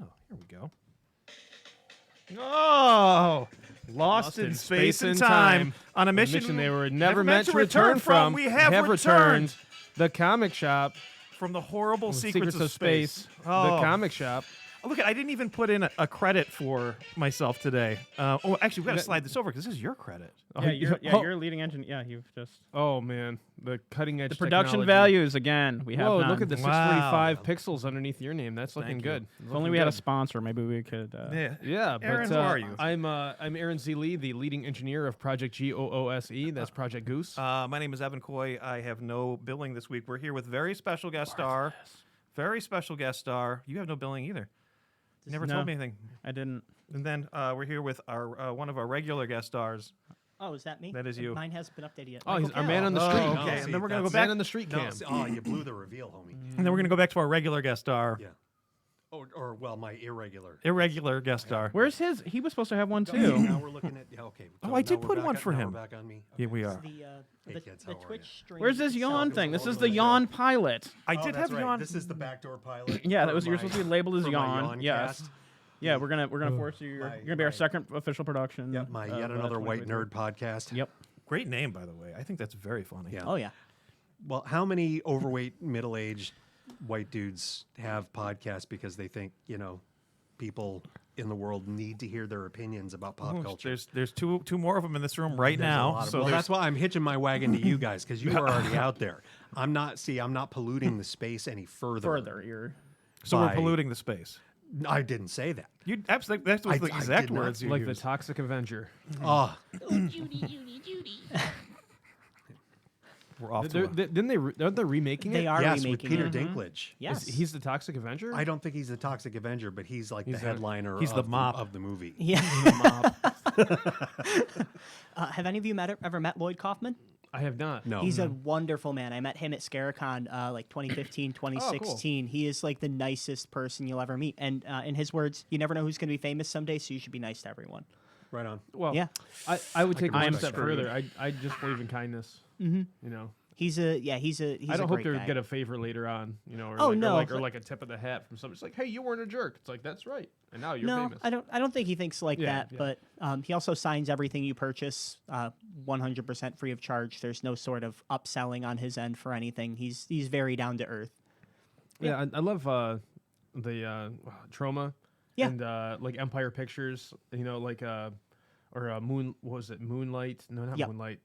Oh, here we go. Oh, lost in space and time on a mission they were never meant to return from. We have returned. The comic shop. From the horrible secrets of space. Oh. The comic shop. Oh, look, I didn't even put in a credit for myself today. Actually, we've got to slide this over because this is your credit. Yeah, you're a leading engine. Yeah, you've just... Oh, man. The cutting edge The production technology. values, again, we have Whoa, none. look at the Wow. 645 pixels underneath your name. That's looking Thank you. good. If only we had a sponsor, maybe we could... Yeah. But Aaron, who are you? I'm Aaron Z. Lee, the leading engineer of Project GOOSE. That's Project Goose. My name is Evan Coy. I have no billing this week. We're here with very special guest star. Very special guest star. You have no billing either. You never told me anything. I didn't. And then we're here with our one of our regular guest stars. Oh, is that me? That is you. Mine hasn't been updated yet. Oh, he's Michael our man Kell. on the street. Oh, okay. see, And then we're going to go that's- back. Man on the street No, cam. see, oh, you blew the reveal, homie. And then we're going to go back to our regular guest star. Yeah. Or well, my irregular. Irregular guest star. Where's his? He was supposed to have one, Now too. we're looking at. Yeah, okay. Oh, So I now did we're put back one on- for now him. We're back on me. Yeah, we are. The kids, how are Twitch you? stream. Where's this yawn itself. thing? This is Over the there. yawn pilot. I Oh, did that's have right. yawn. This is the backdoor pilot. Yeah, for you're my- supposed to be labeled as for my yawn. Yes. cast. Yeah, we're gonna force you. You're gonna be our second official production. Yep, my of, yet another white 2023. nerd podcast. Yep. Great name, by the way. I think that's very funny. Yeah. Oh, yeah. Well, how many overweight, middle-aged white dudes have podcasts because they think, people in the world need to hear their opinions about pop culture? There's two more of them in this room right There's a now. lot of- So well, there's- that's why I'm hitching my wagon to you guys because you are already out there. I'm not polluting the space any further. You're. so we're by- polluting the space. I didn't say that. You absolutely. That's the I exact did not. words you Like the used. Toxic Avenger. Oh, We're off to They're, a- they, didn't they? Aren't they remaking They it? are yes, with remaking Peter it. Dinklage. Yes. He's the Toxic Avenger. I don't think he's the Toxic Avenger, but he's like the He's the- headliner he's the of, mop. of the movie. Yeah. Mob. Have any of you ever met Lloyd Kaufman? I have not. No. He's a wonderful man. I met him at Scaricon like 2015, 2016. He is like the nicest person you'll ever meet. And in his words, you never know who's going to be famous someday, so you should be nice to everyone. Right on. Well, Yeah. I would take can one respect step that. further. I just believe in kindness. Mm-hmm. He's a I don't a hope great they guy. get a favor later on, or Oh, like, no, or but- like a tip of the hat from somebody. It's like, hey, you weren't a jerk. It's like that's right, and now you're No, famous. I don't think he thinks like Yeah, that. yeah. But he also signs everything you purchase 100% free of charge. There's no sort of upselling on his end for anything. He's very down to earth. Yeah, I love the Trauma. Yeah. And like Empire Pictures, like or Moon. What was it? Moonlight? No, not Yep. Moonlight.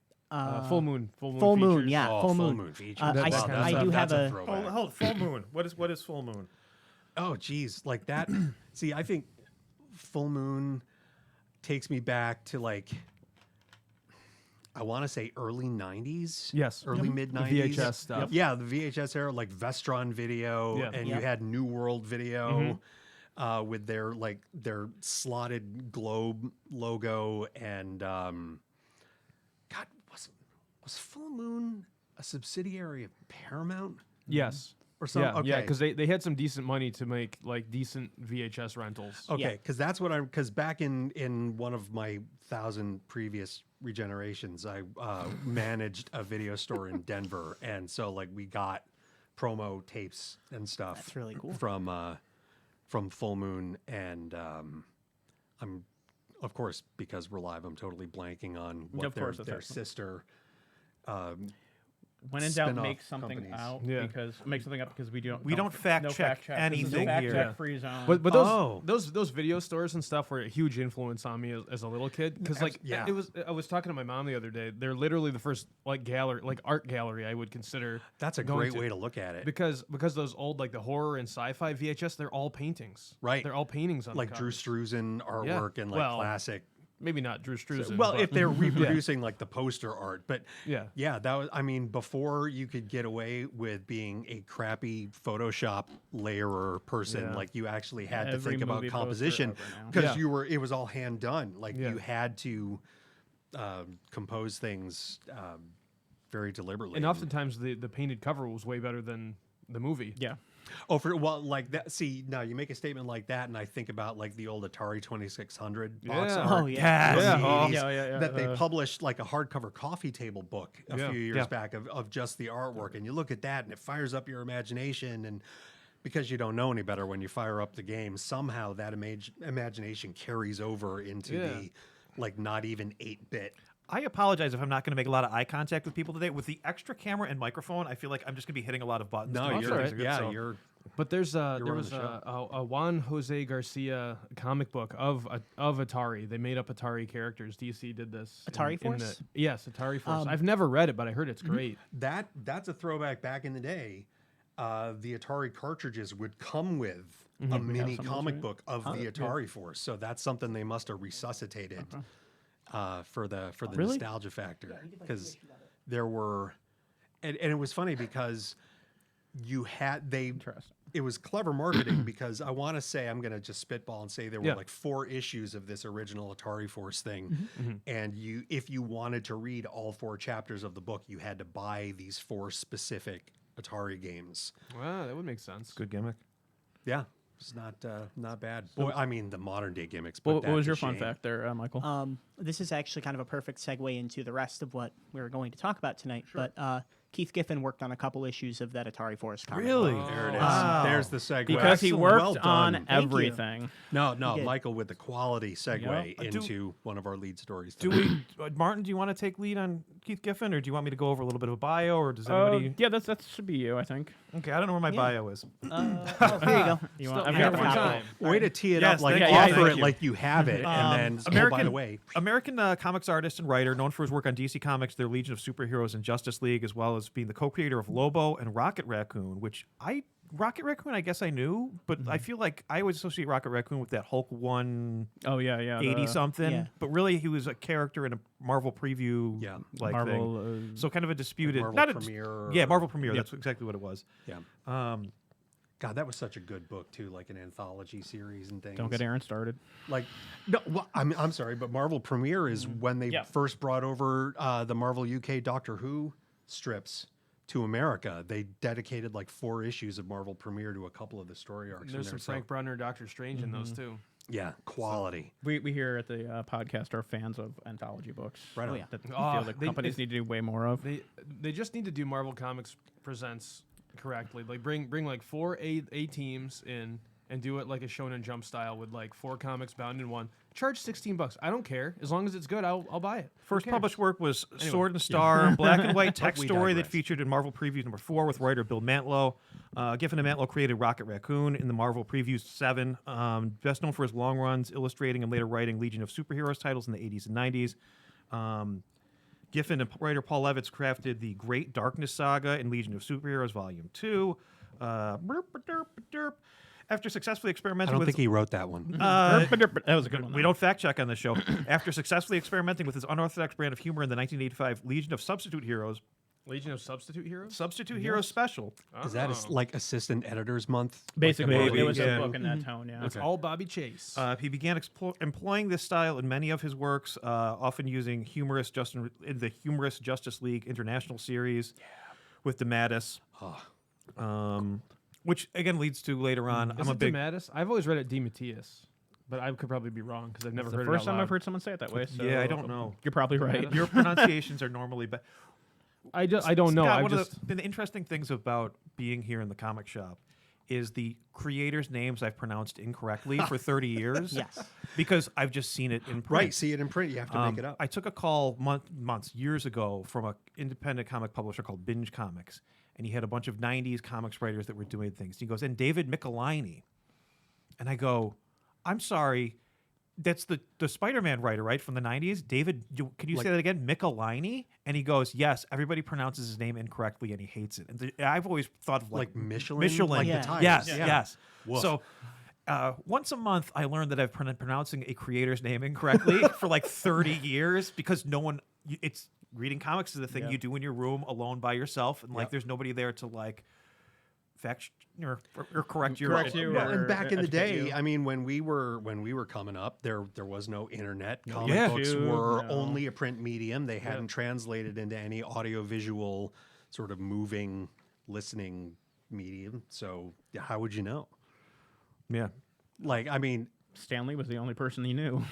Full Moon. Full Moon. Full Moon, Features. yeah. Oh, Full Moon. feature. I do have that's a- throwback. Hold full moon. What is full moon? Oh, geez, like that. See, I think Full Moon takes me back to I want to say early '90s. Yes. early Yep. mid The '90s VHS stuff. Yeah, the VHS era, like Vestron Video, Yeah. and Yep. you had New World Video with their slotted globe logo, and God, was Full Moon a subsidiary of Paramount? Yes. Or something? Yeah, Okay. because they had some decent money to make like decent VHS rentals. Okay, Yeah. because that's what because back in one of my 1,000 previous regenerations, I managed a video store in Denver, and so we got promo tapes and stuff. That's really cool. From Full Moon, and I'm of course because we're live, I'm totally blanking on what Of course, that's their right. sister. When in doubt, spin-off make something companies. out Yeah. make something up because we don't. We don't fact check This is a anything fact here. check free zone. But Oh. those video stores and stuff were a huge influence on me as a little kid because yeah. I was talking to my mom the other day. They're literally the first art gallery I would consider. That's a going great way to look at it. because those old the horror and sci-fi VHS, they're all paintings. Right. They're all paintings on Like the Drew covers. Struzan artwork and Well, classic. Maybe not Drew Struzan. Well, but- if they're reproducing the poster art, but Yeah. that was. I mean, before you could get away with being a crappy Photoshop layerer person, Yeah. you actually had to Every think about movie poster composition ever now. because Yeah. it was all hand done. Yeah. You had to compose things very deliberately. and oftentimes the painted cover was way better than the movie. yeah. Oh, like that. See, now you make a statement like that, and I think about the old Atari 2600 box Yeah. art. Oh, yeah. from the Yeah. 80s Yeah. that they published a hardcover coffee table book a Yeah. few years Yeah. back of just the artwork, and you look at that, and it fires up your imagination. And because you don't know any better when you fire up the game, somehow that imagination carries over into the like not even 8-bit. I apologize if I'm not going to make a lot of eye contact with people today. With the extra camera and microphone, I feel like I'm just going to be hitting a lot of buttons. No, to make you're sure right. things are good, yeah, so- you're But there running was the a Juan Jose Garcia comic book of Atari. They made up Atari characters. DC did this. Atari Force? Yes, Atari Force. I've never read it, but I heard it's great. that's a throwback back in the day. The Atari cartridges would come with a mini comic book of the Atari Force, so that's something they must have resuscitated for the Really? nostalgia factor, because there were, and it was funny because Interesting. it was clever marketing because I want to say, I'm going to just spitball and say there were Yeah. like 4 issues of this original Atari Force thing. And if you wanted to read all 4 chapters of the book, you had to buy these 4 specific Atari games. Wow, that would make sense. Good gimmick. Yeah. It's not bad. Boy, I mean, the modern day gimmicks. But What was that's a your fun shame. fact there, Michael? This is actually kind of a perfect segue into the rest of what we're going to talk about tonight. But Keith Giffen worked on a couple issues of that Atari Force comic. Really? There it is. Wow. There's the segue. Because he Excellent. worked Well on done. everything. No, He did. Michael with the quality segue Yeah. into one of our lead stories. Do tonight. we, Martin? Do you want to take lead on Keith Giffen, or do you want me to go over a little bit of a bio, or does Oh, anybody? yeah, that should be you, I think. Okay, I don't know where my bio is. Oh, here you go. You Still- want, I've yeah, got one one time. Way to tee it Yes, up, like thank you. offer Thank it you. like you have it, and then oh, by the way, American comics artist and writer, known for his work on DC Comics, their Legion of Superheroes, and Justice League, as well as being the co-creator of Lobo and Rocket Raccoon. Rocket Raccoon, I guess I knew, but I feel like I always associate Rocket Raccoon with that Hulk 180 Oh, yeah. something. Yeah. But really, he was a character in a Marvel preview, Yeah. like Marvel. thing. So kind of a disputed, Marvel not a, Premiere yeah, or- Marvel Premiere. That's exactly what it was. yeah. Um, God, that was such a good book too, like an anthology series and things. Don't get Aaron started. Like, no, well, I'm sorry, but Marvel Premiere is when they Yeah. first brought over the Marvel UK Doctor Who strips to America. They dedicated like 4 issues of Marvel Premiere to a couple of the story arcs. in There's there, some so- Frank Brunner, Doctor Strange in those too. Yeah, quality. We here at the podcast are fans of anthology books. Right on. yeah. That we Oh, feel that they- companies need to do way more of. They just need to do Marvel Comics Presents correctly. Like bring like 4 A teams in and do it like a Shonen Jump style with like 4 comics bound in one. Charge $16. I don't care as long as it's good. I'll buy it. Who First cares? published work was Sword and Star, black and white text we story that digress. featured in Marvel Previews number 4 with writer Bill Mantlo. Giffen and Mantlo created Rocket Raccoon in the Marvel Previews 7. Best known for his long runs, illustrating and later writing Legion of Superheroes titles in the 80s and 90s. Giffen and writer Paul Levitz crafted the Great Darkness Saga in Legion of Superheroes Volume 2. After successfully I experimenting don't with think he wrote that one. That was a good one. we don't fact check on this show. After successfully experimenting with his unorthodox brand of humor in the 1985 Legion of Substitute Heroes, Legion of Substitute Heroes. Substitute Heroes special. Is that like Assistant Editors Month? Basically, Maybe, it was yeah. a book in that tone. Yeah. It's all Bobby Chase. He began employing this style in many of his works, often using in the humorous Justice League International series with DeMatteis, which again leads to later on. Is I'm a it big DeMatteis? I've always read it DeMatteis, but I could probably be wrong because I've never It's the heard first it out time I've loud. heard someone say it that way. So yeah. I don't know. You're probably right. Your pronunciations are normally bad. I don't know. Scott, I one just of the interesting things about being here in the comic shop is the creators' names I've pronounced incorrectly for 30 years. Yes. Because I've just seen it in print. Right, see it in print. You have to make it up. I took a call years ago from an independent comic publisher called Binge Comics, and he had a bunch of 90s comics writers that were doing things. He goes, and David Michelinie. And I go, I'm sorry, that's the Spider-Man writer, right, from the 90s? David, can you say that again? Michelinie? And he goes, yes, everybody pronounces his name incorrectly, and he hates it. And I've always thought of Like Michelin? Michelin. Like Yeah. the tires. Yes, Yeah. yes. Woof. So once a month, I learned that I've been pronouncing a creator's name incorrectly for like 30 years because it's reading comics is the thing you do in your room alone by yourself, and like there's nobody there to like fact or correct your. Correct you. Well, or and back in the educate day, you. I mean, when we were coming up, there was no internet. Comic Yeah. books YouTube, were no. only a print medium. They hadn't translated into any audiovisual sort of moving, listening medium. So how would you know? Yeah. Like, I mean, Stanley was the only person he knew.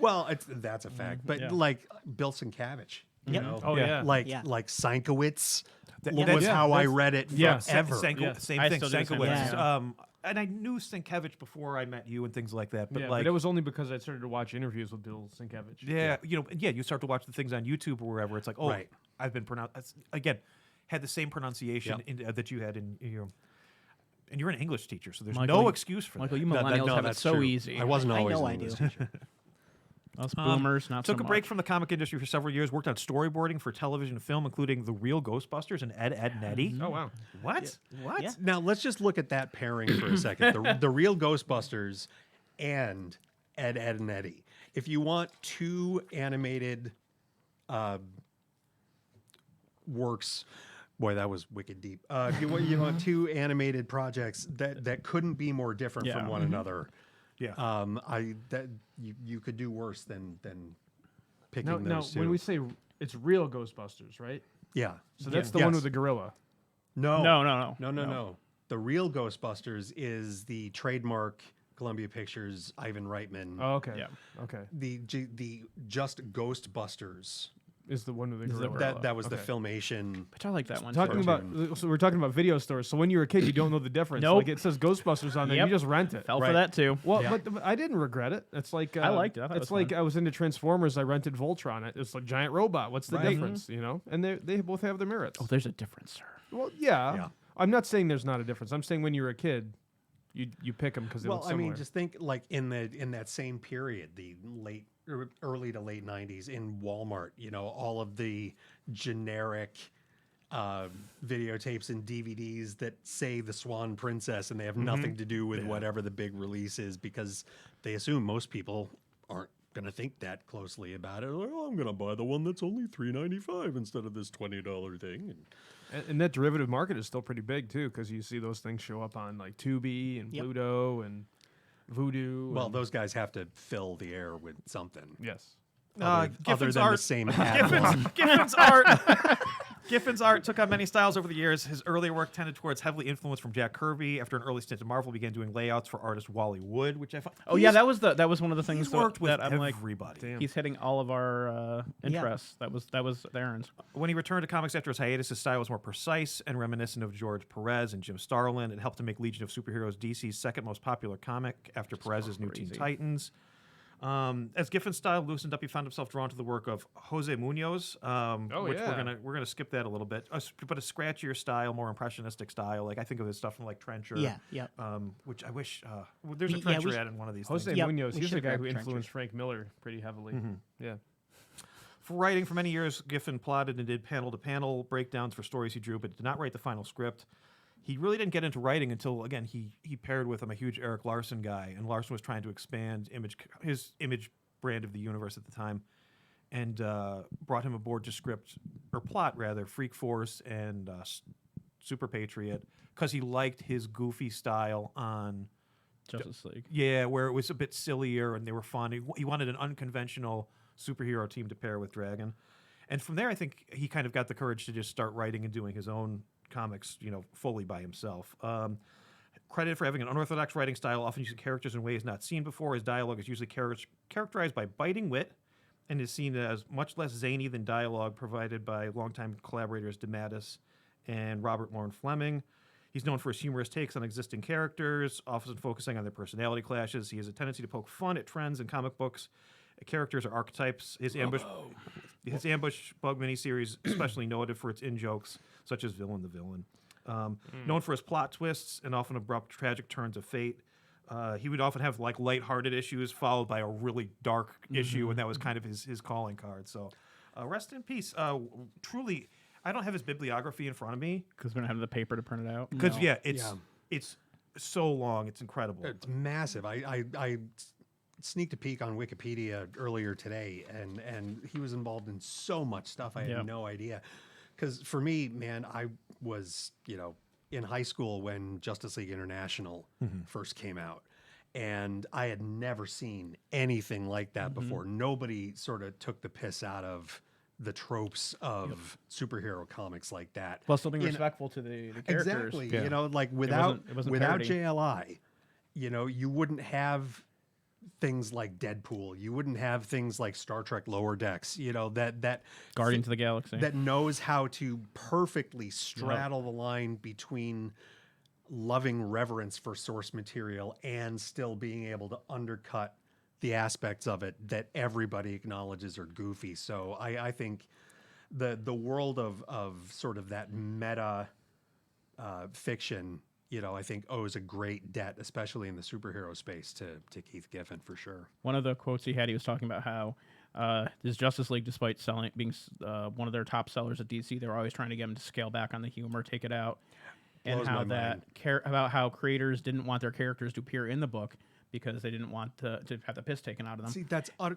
well, that's a fact. But Yeah. like Bill Sienkiewicz, you Yep. know, Oh, yeah. like Yeah. like Sienkowitz That- was that's- how I read it yeah. forever. Same I thing. still do Sankiewicz. Sankiewicz, yeah. and I knew Sienkiewicz before I met you and things like that. But yeah, like, but it was only because I started to watch interviews with Bill Sienkiewicz. yeah, you start to watch the things on YouTube or wherever. It's like, oh, Right. I've been pronounced again, had the same pronunciation that you had in your. And you're an English teacher, so there's Michael, no excuse for Michael, that. you millennials have it that's so true. easy. I wasn't I always know an I do. English teacher. Us boomers, not so Took a break from the comic industry for several years. Worked on storyboarding for television and film, including The Real Ghostbusters and Ed, Ed, and Eddie. Oh wow. What? What? Yeah. Now let's just look at that pairing for a second. The real Ghostbusters and Ed, Ed, and Eddie. If you want two animated works, boy, that was wicked deep. If you want two animated projects that couldn't be more different Yeah. from one another. Yeah. You could do worse than picking No, those two. when we say it's real Ghostbusters, right? yeah, So that's the one with the gorilla. no, No. The real Ghostbusters is the trademark Columbia Pictures Ivan Reitman. Oh, okay. Yeah. Okay. The just Ghostbusters. Is the one with the Is the gorilla. That was the Okay. Filmation. But I like that one. Talking too. about, so we're talking about video stores. So when you're a kid, you don't know the difference. Nope. Like it says Ghostbusters on there, Yep. you just rent it. Fell Right. for that too. Well, Yeah. but I didn't regret it. It's like I liked it. I thought it it's was like fun. I was into Transformers. I rented Voltron. It's like giant robot. What's the Right. difference? You know, and they both have their merits. Oh, there's a difference, sir. Well, yeah. Yeah. I'm not saying there's not a difference. I'm saying when you're a kid, you pick them because they Well, look I similar. mean, just think like in that same period, the early to late '90s in Walmart. All of the generic videotapes and DVDs that say the Swan Princess, and they have nothing to do with whatever the big release is, because they assume most people aren't going to think that closely about it. Like, oh, I'm going to buy the one that's only $3.95 instead of this $20 thing. and that derivative market is still pretty big too, because you see those things show up on like Tubi and Yep. Pluto and Voodoo. Well, and, those guys have to fill the air with something. yes. Other Giffen's than art. the same ad one. Giffen's art. Giffen's art took on many styles over the years. His earlier work tended towards heavily influenced from Jack Kirby. After an early stint at Marvel, began doing layouts for artist Wally Wood, which I found. Oh yeah, that was one of the things He's worked with that I'm like, everybody. Damn. he's hitting all of our interests. That was Aaron's. When he returned to comics after his hiatus, his style was more precise and reminiscent of George Perez and Jim Starlin. It helped to make Legion of Superheroes DC's second most popular comic after Perez's New Teen crazy. Titans. As Giffen's style loosened up, he found himself drawn to the work of Jose Munoz, which yeah. we're gonna skip that a little bit. But a scratchier style, more impressionistic style. Like I think of his stuff from like Trencher. Yeah, yeah. Which I wish there's a Yeah, Trencher we ad in one of these Jose things. Yep, Munoz, we he's the should guy grab who Trenchers. influenced Frank Miller pretty heavily. Yeah. For writing for many years, Giffen plotted and did panel-to-panel breakdowns for stories he drew, but did not write the final script. He really didn't get into writing until, again, he paired with a huge Eric Larson guy, and Larson was trying to expand his image brand of the universe at the time, and brought him aboard to script, or plot rather, Freak Force and Super Patriot, because he liked his goofy style on Justice League. yeah, where it was a bit sillier and they were fun. He wanted an unconventional superhero team to pair with Dragon. And from there, I think he kind of got the courage to just start writing and doing his own comics, fully by himself. Credited for having an unorthodox writing style, often using characters in ways not seen before. His dialogue is usually characterized by biting wit and is seen as much less zany than dialogue provided by longtime collaborators DeMatteis and Robert Loren Fleming. He's known for his humorous takes on existing characters, often focusing on their personality clashes. He has a tendency to poke fun at trends in comic books. Characters are archetypes. His ambush bug miniseries, especially noted for its in-jokes, such as Villain the Villain. Known for his plot twists and often abrupt, tragic turns of fate. He would often have like lighthearted issues followed by a really dark issue, and that was kind of his calling card. So, rest in peace. Truly, I don't have his bibliography in front of me Because we don't have the paper to print it out. because No. it's so long, it's incredible. It's massive. I sneaked a peek on Wikipedia earlier today, and he was involved in so much stuff. I had Yeah. no idea. Because for me, man, I was in high school when Justice League International first came out, and I had never seen anything like that before. Nobody sort of took the piss out of the tropes of superhero comics like that. While still being You know- respectful to the characters. Exactly. Yeah. Like without it wasn't without parody. JLI, you wouldn't have things like Deadpool. You wouldn't have things like Star Trek Lower Decks. That Guardians of the Galaxy. that knows how to perfectly straddle the line between loving reverence for source material and still being able to undercut the aspects of it that everybody acknowledges are goofy. So I think the world of sort of that meta fiction, I think owes a great debt, especially in the superhero space, to Keith Giffen for sure. One of the quotes he was talking about how his Justice League, despite being one of their top sellers at DC, they were always trying to get him to scale back on the humor, take it out, and Blows how my mind. about how creators didn't want their characters to appear in the book because they didn't want to have the piss taken out of them. See, that's and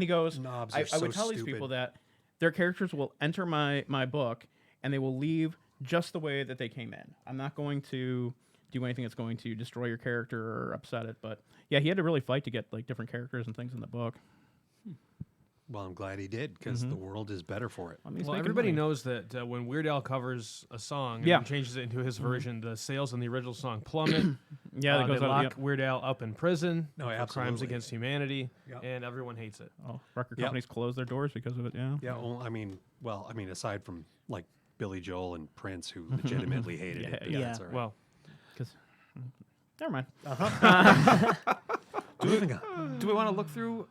he goes, I would tell these people that their characters will enter my book and they will leave just the way that they came in. I'm not going to do anything that's going to destroy your character or upset it. But yeah, he had to really fight to get like different characters and things in the book. Well, I'm glad he did because the world is better for it. I mean, he's Well, making everybody money. knows that when Weird Al covers a song Yeah. and changes it into his version, the sales on the original song plummet. Yeah, that they goes up. lock Yep. Weird Al up in prison No, for crimes absolutely. against humanity, Yep. and everyone hates it. Oh, record Yep. companies close their doors because of it. Yeah. Yeah, well, aside from like Billy Joel and Prince, who legitimately hated it. Yeah. That's all right. Well, Because never mind. Do we want to look through?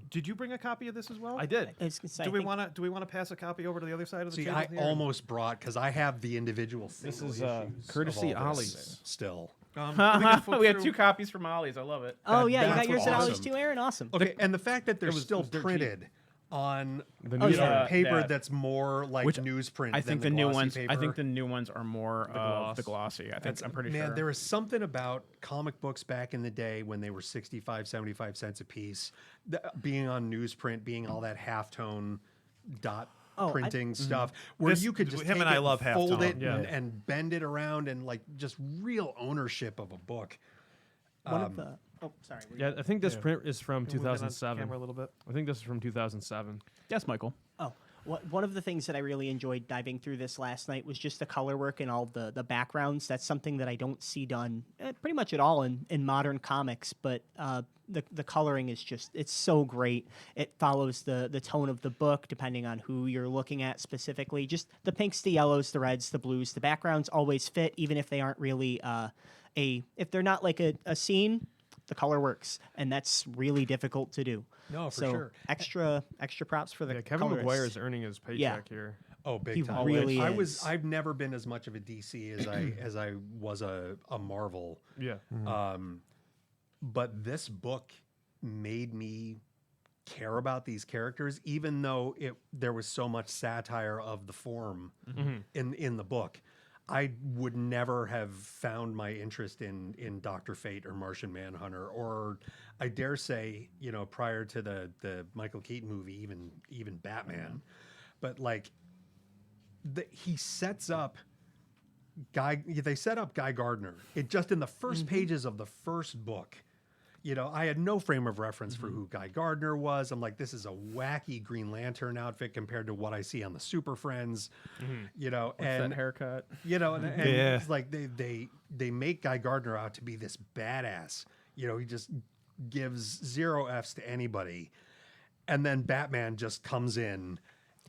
Did you bring a copy of this as well? I did. I was gonna say, Do I we think- want to? Do we want to pass a copy over to the other side of the See, table? I here? almost brought because I have the individual. This single is, issues courtesy of all this Ollie's. still. We can flip We had through- 2 copies from Ollie's. I love it. Oh yeah, you that's got yours what's at Ollie's awesome. too, Aaron. Awesome. Okay, and the fact that they're was still dirt cheap. printed on The Oh, news yeah. paper that- that's more like Which newsprint. I than think the new glossy ones. Paper. I think the new ones are more of gloss. the glossy. I think I'm pretty Man, sure. there was something about comic books back in the day when they were 65, 75 cents a piece, being on newsprint, being all that halftone dot Oh, I- printing stuff, where This- you could just him take and I it love fold halftone, it yeah. and bend it around and like just real ownership of a book. One of the. Oh, sorry. were you- Yeah, I think this print is from Can we move it on 2007. camera a little bit. I think this is from 2007. yes, Michael. Oh, one of the things that I really enjoyed diving through this last night was just the color work and all the backgrounds. That's something that I don't see done pretty much at all in modern comics. But the coloring is just, it's so great. It follows the tone of the book depending on who you're looking at specifically. Just the pinks, the yellows, the reds, the blues. The backgrounds always fit, even if they aren't really if they're not like a scene. The color works, and that's really difficult to do. No, for so sure. extra props for the Yeah, Kevin colorist. McGuire is earning his paycheck here. Oh, big He time! really I is. I've never been as much of a DC as I was a Marvel. Yeah. But this book made me care about these characters, even though there was so much satire of the form in the book. I would never have found my interest in Dr. Fate or Martian Manhunter, or I dare say, prior to the Michael Keaton movie, even Batman. But like, he sets up they set up Guy Gardner. It just in the first pages of the first book. I had no frame of reference for who Guy Gardner was. I'm like, this is a wacky Green Lantern outfit compared to what I see on the Super Friends. What's And that haircut? and Yeah. it's like they make Guy Gardner out to be this badass. He just gives 0 Fs to anybody. And then Batman just comes in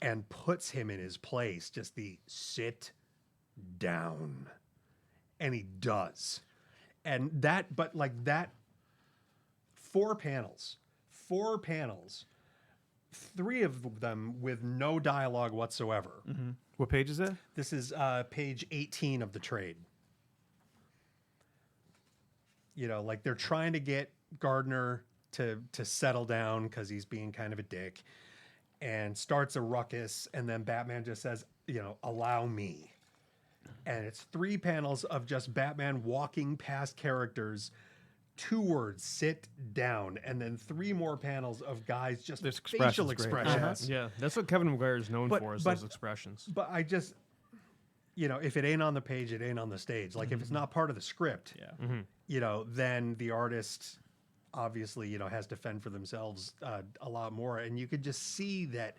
and puts him in his place. Just the sit down. And he does. And that, but like that, 4 panels, 3 of them with no dialogue whatsoever. What page is that? This is page 18 of the trade. Like they're trying to get Gardner to settle down because he's being kind of a dick and starts a ruckus. And then Batman just says, allow me. And it's 3 panels of just Batman walking past characters. 2 words, sit down, and then 3 more panels of guys just This facial expression's great. expressions. Yeah, that's what Kevin McGuire is known But- for, is but- those expressions. But I just, if it ain't on the page, it ain't on the stage. Like if it's not part of the script, Yeah. then the artist obviously, has to fend for themselves a lot more. And you could just see that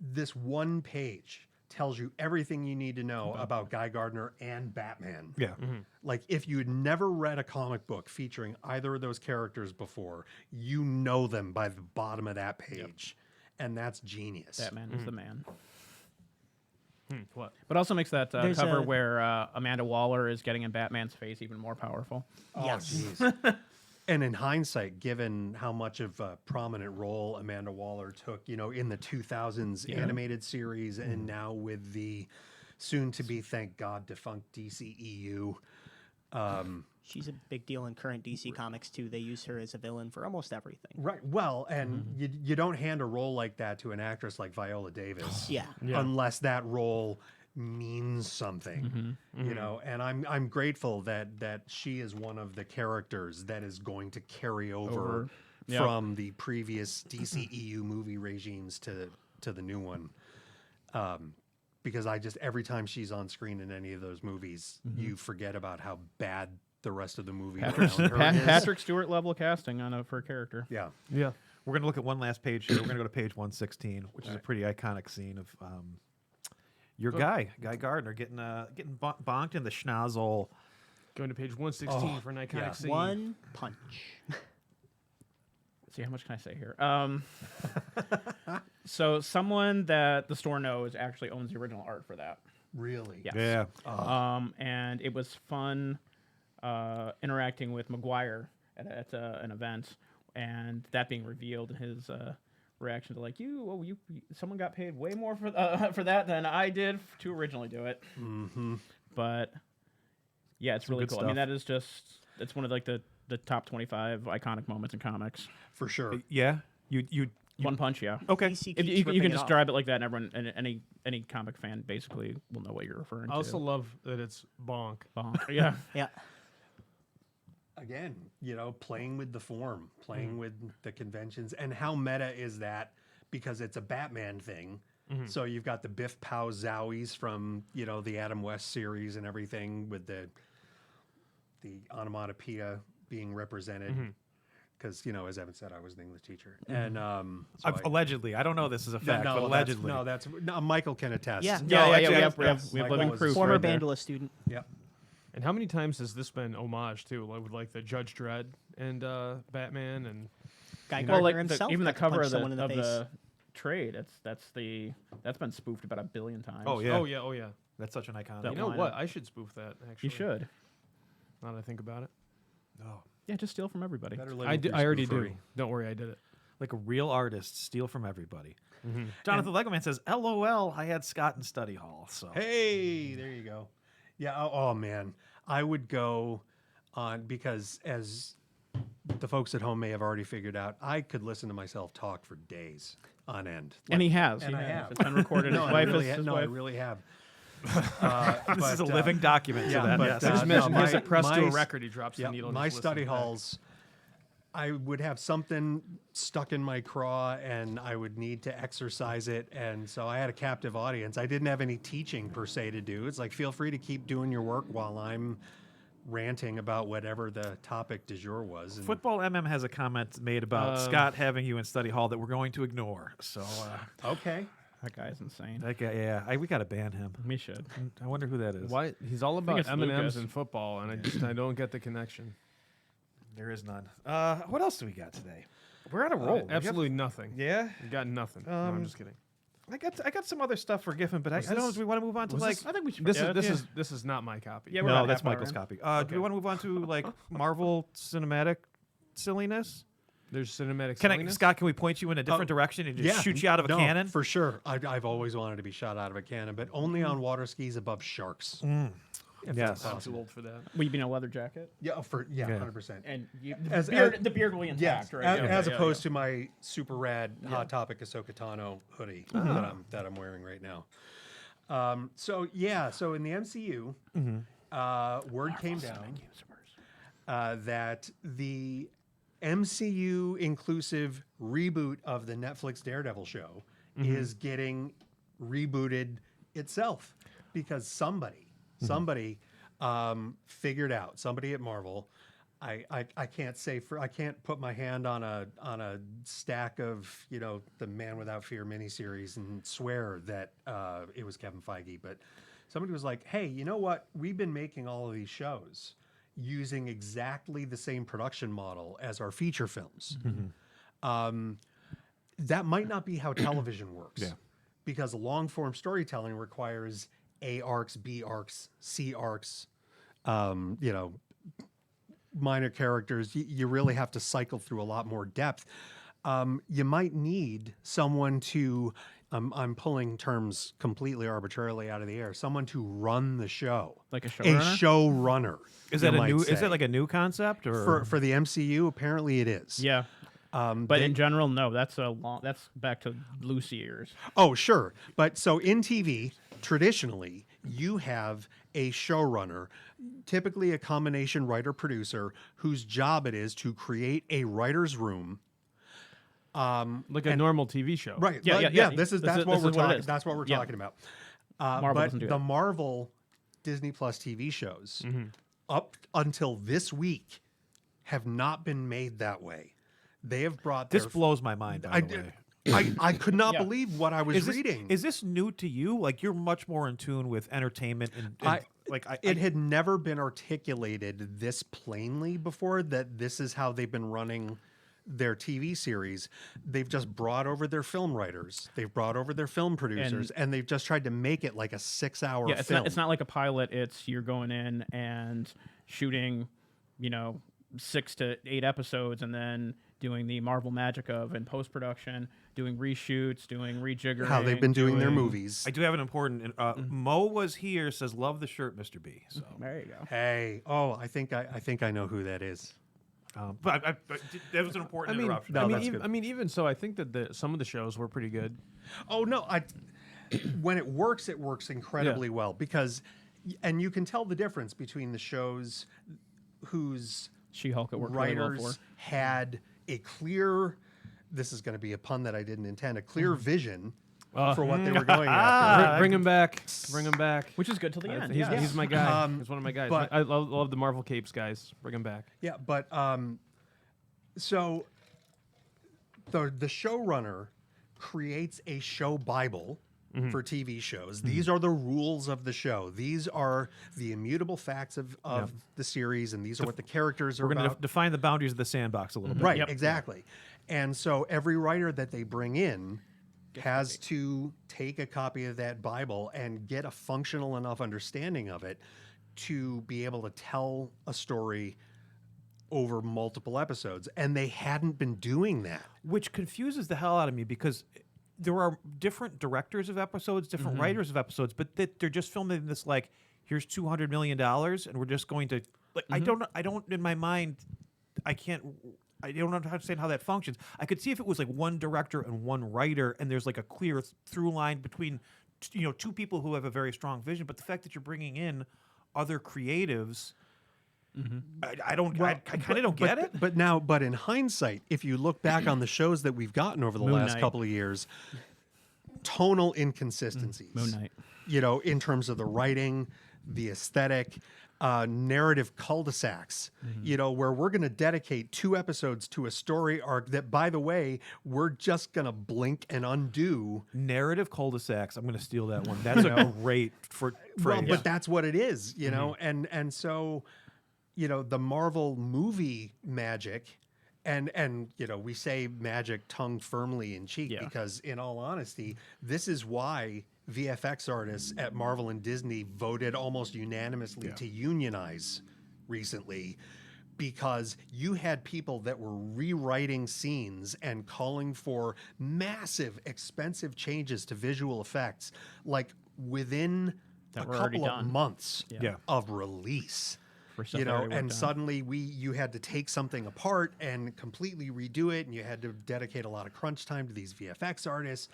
this one page tells you everything you need to know about Guy Gardner and Batman. Yeah. Like if you had never read a comic book featuring either of those characters before, you know them by the bottom of that page. And that's genius. Batman is the man. What? But also makes that There's cover a- where Amanda Waller is getting in Batman's face even more powerful. Yes. jeez. And in hindsight, given how much of a prominent role Amanda Waller took, in the 2000s animated series, and now with the soon-to-be, thank God, defunct DCEU. She's a big deal in current DC comics too. They use her as a villain for almost everything. Right. Well, and you don't hand a role like that to an actress like Viola Davis. Yeah. Unless that role means something, and I'm grateful that she is one of the characters that is going to carry over Yep. from the previous DCEU movie regimes to the new one. Because every time she's on screen in any of those movies, you forget about how bad the rest of the movie around her is. Patrick Stewart level casting for a character. Yeah. Yeah. We're going to look at one last page here. We're going to go to page 116, which is a pretty iconic scene of your Guy Gardner, getting bonked in the schnozzle. Going to page 116 for an iconic scene. One punch. See, how much can I say here? So someone that the store knows actually owns the original art for that. Really? Yes. Yeah. And it was fun interacting with McGuire at an event, and that being revealed, and his reaction to like, someone got paid way more for that than I did to originally do it. Mm-hmm. But yeah, it's really good cool. I mean, stuff. that is it's one of like the top 25 iconic moments in comics. For sure. Yeah. You One Punch, yeah. okay? DC If keeps you ripping can it off. describe it like that, and everyone, and any comic fan basically will know what you're referring I also to. love that it's bonk. Bonk. Yeah. Yeah. Again, playing with the form, playing with the conventions, and how meta is that? Because it's a Batman thing. So you've got the Biff Pow Zowies from the Adam West series and everything, with the onomatopoeia being represented. Because as Evan said, I was an English teacher, and Allegedly, I don't know this is a fact, but allegedly. that's Michael can attest. Yeah. Yeah, actually, we have Michael living was- proof. Former right there. Bandla student. Yep. And how many times has this been homage too, like with like the Judge Dredd and Batman and Guy Well, Gardner like himself. even the got to cover punch of the someone in the face. trade, that's been spoofed about 1 billion times. Oh yeah. oh yeah. That's such an iconic. That You know line what? up. I should spoof that actually. You should. Now that I think about it, Oh, Yeah, just steal from everybody. Better I already do. Don't worry, I did it. like a real artist, steal from everybody. Jonathan Legoman says, "LOL, I had Scott in study hall." So Hey, there you go. Yeah. Oh man, I would go on, because as the folks at home may have already figured out, I could listen to myself talk for days on end. And he has. And he I has. have. It's been recorded. No, his I wife really, is his I wife. really have. this is a living document yeah, to that. but, Yes. I just Uh, imagine no, he has my- it pressed to my a s- record. He drops Yeah, the needle. and my just study listens back. halls, I would have something stuck in my craw, and I would need to exercise it. And so I had a captive audience. I didn't have any teaching per se to do. It's like, feel free to keep doing your work while I'm ranting about whatever the topic du jour was. And Football MM has a comment made about Scott having you in study hall that we're going to ignore. So okay. That guy's insane. that guy, we got to ban him. We should. I wonder who that is. Why? He's all about it's M&Ms Lucas. and football, and I don't get the connection. There is none. What else do we got today? We're on a roll. We got- Absolutely nothing. Yeah. You got nothing. No, I'm just kidding. I got some other stuff for Giffen, but I don't know. this- Do we want to move on to was like? this- I think we should. This is not my copy. Yeah, we're No, about that's half hour Michael's in. copy. Do we want to move on to like Marvel cinematic silliness? There's cinematic. Can I, silliness? Scott? Can we point you in a different direction and just shoot you out of a no, cannon? For sure. I've always wanted to be shot out of a cannon, but only on water skis above sharks. If Yes. that's I'm too possible. old for that. Will you be in a leather jacket? Yeah, 100%. And As- the beard will be Yes, intact, right? as Yeah, opposed to my super rad Hot Topic Ahsoka Tano hoodie that I'm wearing right now. So in the MCU, word came down that the MCU inclusive reboot of the Netflix Daredevil show is getting rebooted itself, because somebody figured out, somebody at Marvel. I can't say I can't put my hand on a stack of the Man Without Fear miniseries and swear that it was Kevin Feige, but somebody was like, hey, you know what? We've been making all of these shows using exactly the same production model as our feature films. That might not be how television works. Yeah. because long form storytelling requires A arcs, B arcs, C arcs, you know, minor characters. You really have to cycle through a lot more depth. You might need someone to, I'm pulling terms completely arbitrarily out of the air, someone to run the show. Like a A showrunner? showrunner. Is that you a new? might Is say. that like a new concept or For the MCU? Apparently it is. Yeah. But they- in general, no. That's back to Lucy years. Oh, sure. But so in TV, traditionally, you have a showrunner, typically a combination writer-producer, whose job it is to create a writer's room. Like a normal TV show. Right. Yeah, like, yeah. That's This what is we're what it talking. is. That's what we're Yeah. talking about. Marvel but doesn't do the that. Marvel Disney Plus TV shows Mm-hmm. up until this week have not been made that way. They have brought this their, blows my mind? By the way. I could not Yeah. believe what I was Is reading. this new to you? Like you're much more in tune with entertainment and It had never been articulated this plainly before that this is how they've been running their TV series. They've just brought over their film writers, they've brought over their film producers, and they've just tried to make it like a 6-hour Yeah, film. it's not like a pilot. It's you're going in and shooting, 6 to 8 episodes, and then doing the Marvel magic of in post production, doing reshoots, doing rejiggering. how they've been doing their movies. I do have an important. Mo was here. Says love the shirt, Mr. B. So, There you go. Hey, I think I know who that is. but that was an important interruption. No, that's even, good. even so, I think that some of the shows were pretty good. Oh no, when it works incredibly well because, and you can tell the difference between the shows whose She-Hulk it worked really well writers for. had a clear. This is going to be a pun that I didn't intend. A clear vision for what they were going after. Bring him back. Bring him back. Which is good till the end. He's, yeah. he's my guy. He's one of my guys. but- I love the Marvel capes guys. Bring him back. Yeah, but so the showrunner creates a show Bible for TV shows. These are the rules of the show. These are the immutable facts of the series, and these are what the characters are We're going to about. define the boundaries of the sandbox a little bit. Right, Yep. exactly. And so every writer that they bring in has to take a copy of that Bible and get a functional enough understanding of it to be able to tell a story over multiple episodes. And they hadn't been doing that. Which confuses the hell out of me because there are different directors of episodes, different writers of episodes, but they're just filming this like, here's $200 million, and we're just going to like. I don't in my mind, I don't understand how that functions. I could see if it was like one director and one writer, and there's like a clear through line between two people who have a very strong vision. But the fact that you're bringing in other creatives. I kind of don't get it. But in hindsight, if you look back on the shows that we've gotten over the Moon last Knight. couple of years, tonal inconsistencies. Moon Knight. In terms of the writing, the aesthetic, narrative cul-de-sacs, where we're going to dedicate 2 episodes to a story arc that, by the way, we're just going to blink and undo. Narrative cul-de-sacs. I'm going to steal that one. That's a great phrase. But that's what it is, and so, the Marvel movie magic, and we say magic tongue firmly in cheek because, in all honesty, this is why VFX artists at Marvel and Disney voted almost unanimously to unionize recently, because you had people that were rewriting scenes and calling for massive, expensive changes to visual effects, like within That a were already couple of done. months Yeah. of release. For stuff that already worked And on. suddenly you had to take something apart and completely redo it, and you had to dedicate a lot of crunch time to these VFX artists.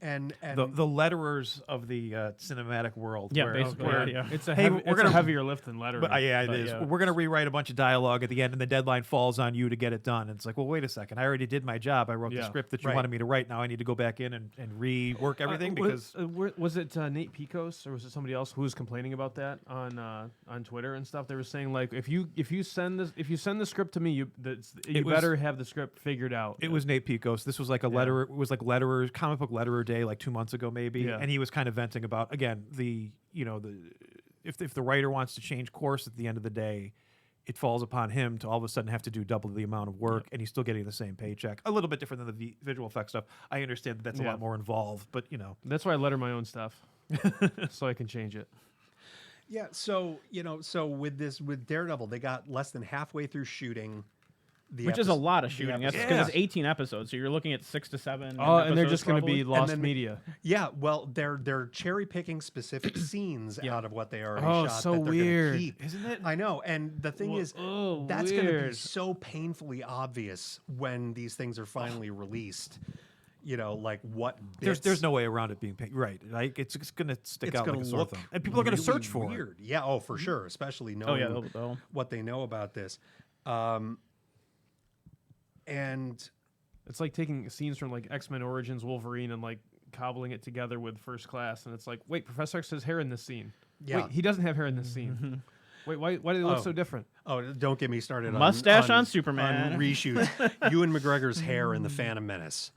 And the letterers of the cinematic world. Yeah, where, basically, where- yeah. It's a, Hey, heavy, we're it's gonna- a heavier lift than lettering. But yeah, it But, is. yeah. We're going to rewrite a bunch of dialogue at the end, and the deadline falls on you to get it done. And it's like, well, wait a second. I already did my job. I wrote the Yeah. script that you Right. wanted me to write. Now I need to go back in and rework everything because was it Nate Picos or was it somebody else who was complaining about that on Twitter and stuff? They were saying like if you send the script to me, you was- better have the script figured out. it was Nate Picos. This was like a letter. It was like letterer, comic book letterer day, like 2 months ago maybe. Yeah. And he was kind of venting about again if the writer wants to change course at the end of the day, it falls upon him to all of a sudden have to do double the amount of work, and he's still getting the same paycheck. A little bit different than the visual effects stuff. I understand that that's a lot more involved, but That's why I letter my own stuff, so I can change it. Yeah, so with Daredevil, they got less than halfway through shooting, which is a lot of shooting. That's because it's 18 episodes, so you're looking at 6 to 7. And they're just going to be probably. lost media. Yeah, well, they're cherry picking specific scenes out of what they already Oh, shot. so that they're weird, gonna keep. isn't it? I know, and the thing is, that's going to be so painfully obvious when these things are finally released. Like what bits. There's no way around it being right. Like it's going to stick It's out going like a to sore look thumb, and people are going to really search for weird. Yeah, oh for sure, especially knowing what they know about this. And it's like taking scenes from like X-Men Origins Wolverine and like cobbling it together with First Class, and it's like, wait, Professor X has hair in this scene. Yeah. Wait, he doesn't have hair in this scene. Wait, why do they look so different? Oh, don't get me started Mustache on Superman. on reshoots. Ewan McGregor's hair in the Phantom Menace.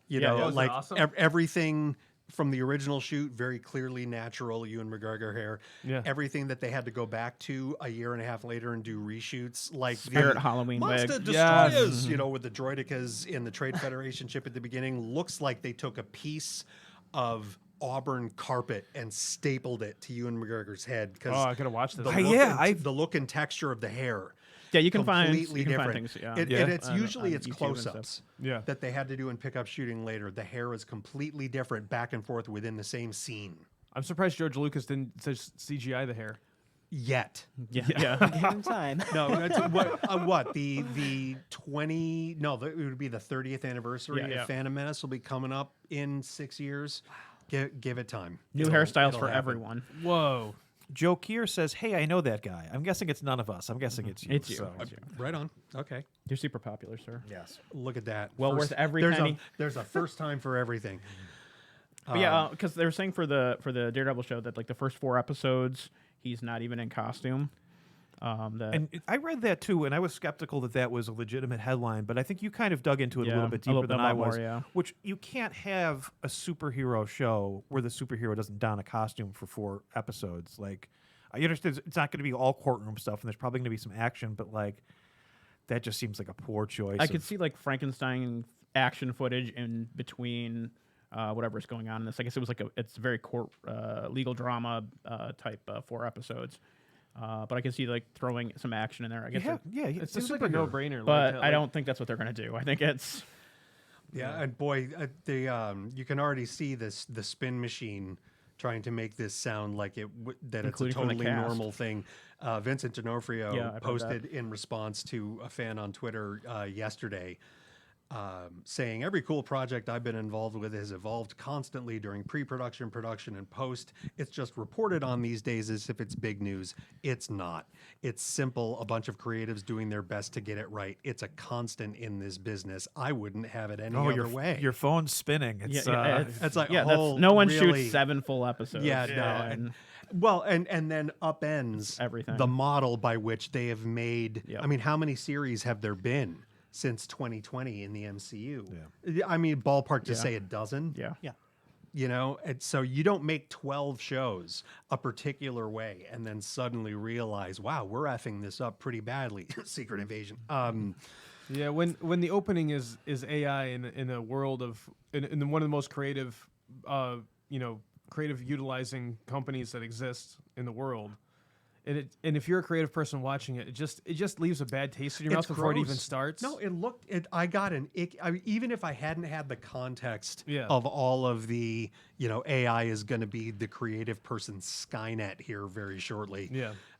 like awesome? Everything from the original shoot, very clearly natural Ewan McGregor hair. Yeah. Everything that they had to go back to a year and a half later and do reshoots, like Spirit the Halloween Monster wig. Destroyers, with the droidicas in the Trade Federation ship at the beginning, looks like they took a piece of auburn carpet and stapled it to Ewan McGregor's head because I gotta watch this. the look and texture of the hair. Yeah, you can find different. things. Yeah, And it's usually it's YouTube and close-ups Yeah. that they had to do in pickup shooting later. The hair is completely different back and forth within the same scene. I'm surprised George Lucas didn't just CGI the hair. Yet. Yeah. Give him time. No, it's, what the 20? No, it would be the 30th anniversary of Phantom Menace will be coming up in 6 years. Give it time. New hairstyles for happen. everyone. Whoa. Joe Keir says, "Hey, I know that guy." I'm guessing it's none of us. I'm guessing it's you. It's you. So. It's you. Right on. Okay. You're super popular, sir. Yes. Look at that. Well worth every there's penny. There's a first time for everything. But yeah, because they were saying for the Daredevil show that like the first 4 episodes he's not even in costume. And I read that too, and I was skeptical that was a legitimate headline, but I think you kind of dug into it a little bit deeper than I was. Which you can't have a superhero show where the superhero doesn't don a costume for 4 episodes. Like, I understand it's not going to be all courtroom stuff, and there's probably going to be some action, but like, that just seems like a poor choice. I could see like Frankenstein action footage in between whatever's going on in this. I guess it was like it's very court legal drama type 4 episodes. But I can see like throwing some action in there. I guess it seems like a no-brainer. But I don't think that's what they're going to do. I think it's and boy, you can already see the spin machine trying to make this sound like that it's a totally normal thing. Vincent D'Onofrio posted in response to a fan on Twitter yesterday. Saying every cool project I've been involved with has evolved constantly during pre-production, production, and post. It's just reported on these days as if it's big news. It's not. It's simple. A bunch of creatives doing their best to get it right. It's a constant in this business. I wouldn't have it any other way. Your phone's spinning. It's, it's like no one shoots 7 full episodes. Well, and then upends everything. The model by which they have made. I mean, how many series have there been since 2020 in the MCU? I mean, ballpark to say a dozen. And so you don't make 12 shows a particular way and then suddenly realize, wow, we're effing this up pretty badly. Secret Invasion. Yeah, when the opening is AI in a world of in one of the most creative creative utilizing companies that exist in the world. And if you're a creative person watching it, it just leaves a bad taste in your mouth before it even starts. No, I got an ick. Even if I hadn't had the context of all of the, AI is going to be the creative person's Skynet here very shortly.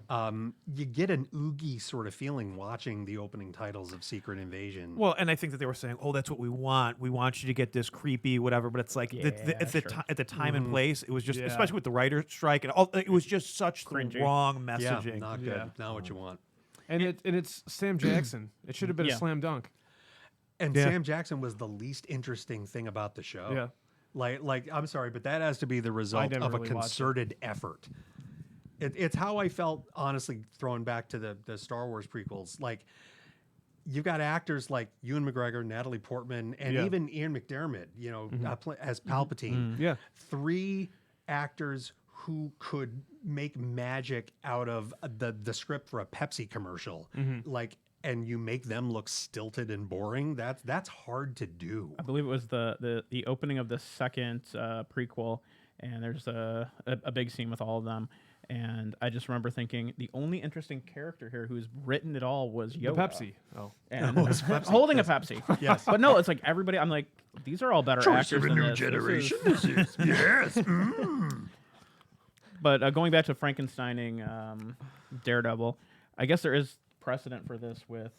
You get an oogie sort of feeling watching the opening titles of Secret Invasion. Well, and I think that they were saying, "Oh, that's what we want. We want you to get this creepy, whatever." But it's like at the time and place, it was just, especially with the writer's strike and all, it was just such the wrong messaging. Yeah, not good. Not what you want. And it's Sam Jackson. It should have been a slam dunk. And Sam Jackson was the least interesting thing about the show. Yeah. Like I'm sorry, but that has to be the result of a concerted effort. It's how I felt, honestly, throwing back to the Star Wars prequels. Like, you've got actors like Ewan McGregor, Natalie Portman, and even Ian McDermott, as Palpatine. 3 actors who could make magic out of the script for a Pepsi commercial, like, and you make them look stilted and boring. That's hard to do. I believe it was the opening of the second prequel, and there's a big scene with all of them. And I just remember thinking the only interesting character here who's written it all was Yoda. The Pepsi. Oh. And holding a Pepsi. Yes. But no, it's like everybody, I'm like, these are all better actors than this. This is yes. But going back to Frankensteining Daredevil, I guess there is precedent for this with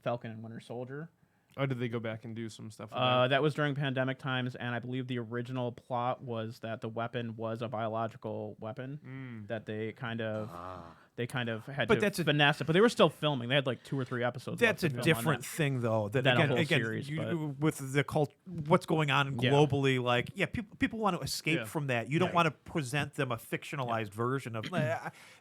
Falcon and Winter Soldier. Oh, did they go back and do some stuff with that? That was during pandemic times, and I believe the original plot was that the weapon was a biological weapon that they kind of had to finesse it. But they were still filming. They had like 2 or 3 episodes. That's a left to film on different that. thing, though. That Than a again, whole again series, with the cult, what's going on globally, like people want to escape Yeah. from that. You don't want to present them a fictionalized version of.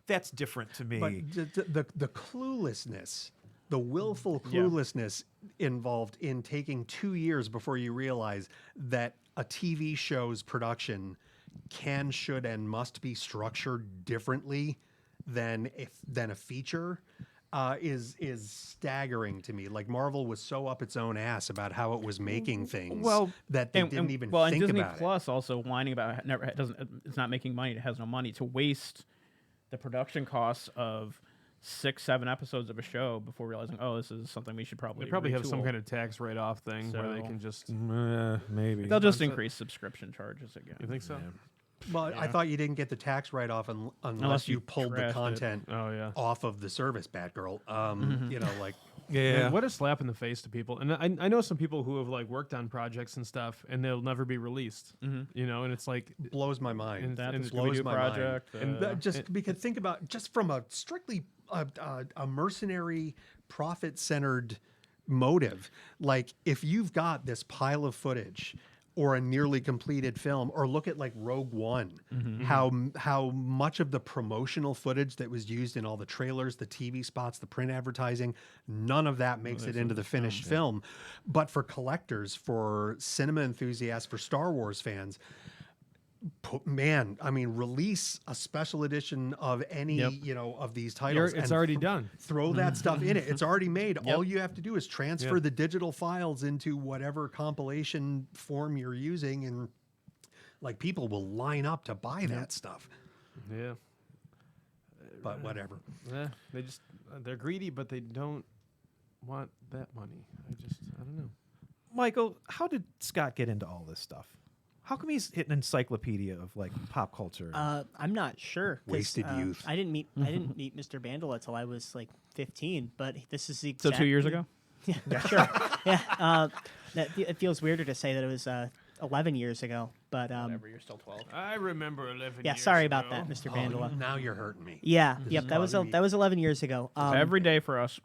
That's different to me. But the cluelessness, the willful cluelessness involved in taking 2 years before you realize that a TV show's production can, should, and must be structured differently than a feature is staggering to me. Like, Marvel was so up its own ass about how it was making things that they didn't even think and Disney about Plus also whining about it's not making money. It has no money to waste the production costs of 6-7 episodes of a show before realizing, oh, this is something we should probably They probably have some retool. kind of tax write-off thing where they So- can just... Maybe They'll just increase subscription charges again. You think so? Well, I thought you didn't get the tax write-off unless you pulled the trashed it. content Oh, yeah. off of the service, Batgirl. You know, like, Yeah. Man, what a slap in the face to people. And I know some people who have like worked on projects and stuff, and they'll never be released. You know, and it's like blows my mind. And That and the blows Scooby-Doo my project. mind. And just because think about just from a strictly a mercenary profit-centered motive, like if you've got this pile of footage or a nearly completed film, or look at like Rogue One, how much of the promotional footage that was used in all the trailers, the TV spots, the print advertising, none of that makes it into the finished film. But for collectors, for cinema enthusiasts, for Star Wars fans, man, I mean, release a special edition of any, you know, of these titles. it's and already done. Throw that stuff in it. It's already made. All you have to do is transfer the digital files into whatever compilation form you're using, and like people will line up to buy that stuff. Yeah. But whatever. They just they're greedy, but they don't want that money. I don't know. Michael, how did Scott get into all this stuff? How come he's an encyclopedia of like pop culture? I'm not sure. 'Cause, Wasted youth. I didn't meet Mr. Bandla until I was like 15. But this is the So exact, 2 years ago? Yeah, sure. Yeah, it feels weirder to say that it was 11 years ago, but Whatever, you're still 12. I remember 11 yeah. years Sorry about ago. that, Mr. Bandla. Now you're hurting me. Yeah, This yep. is That was causing me- that was 11 years ago. Every day for us.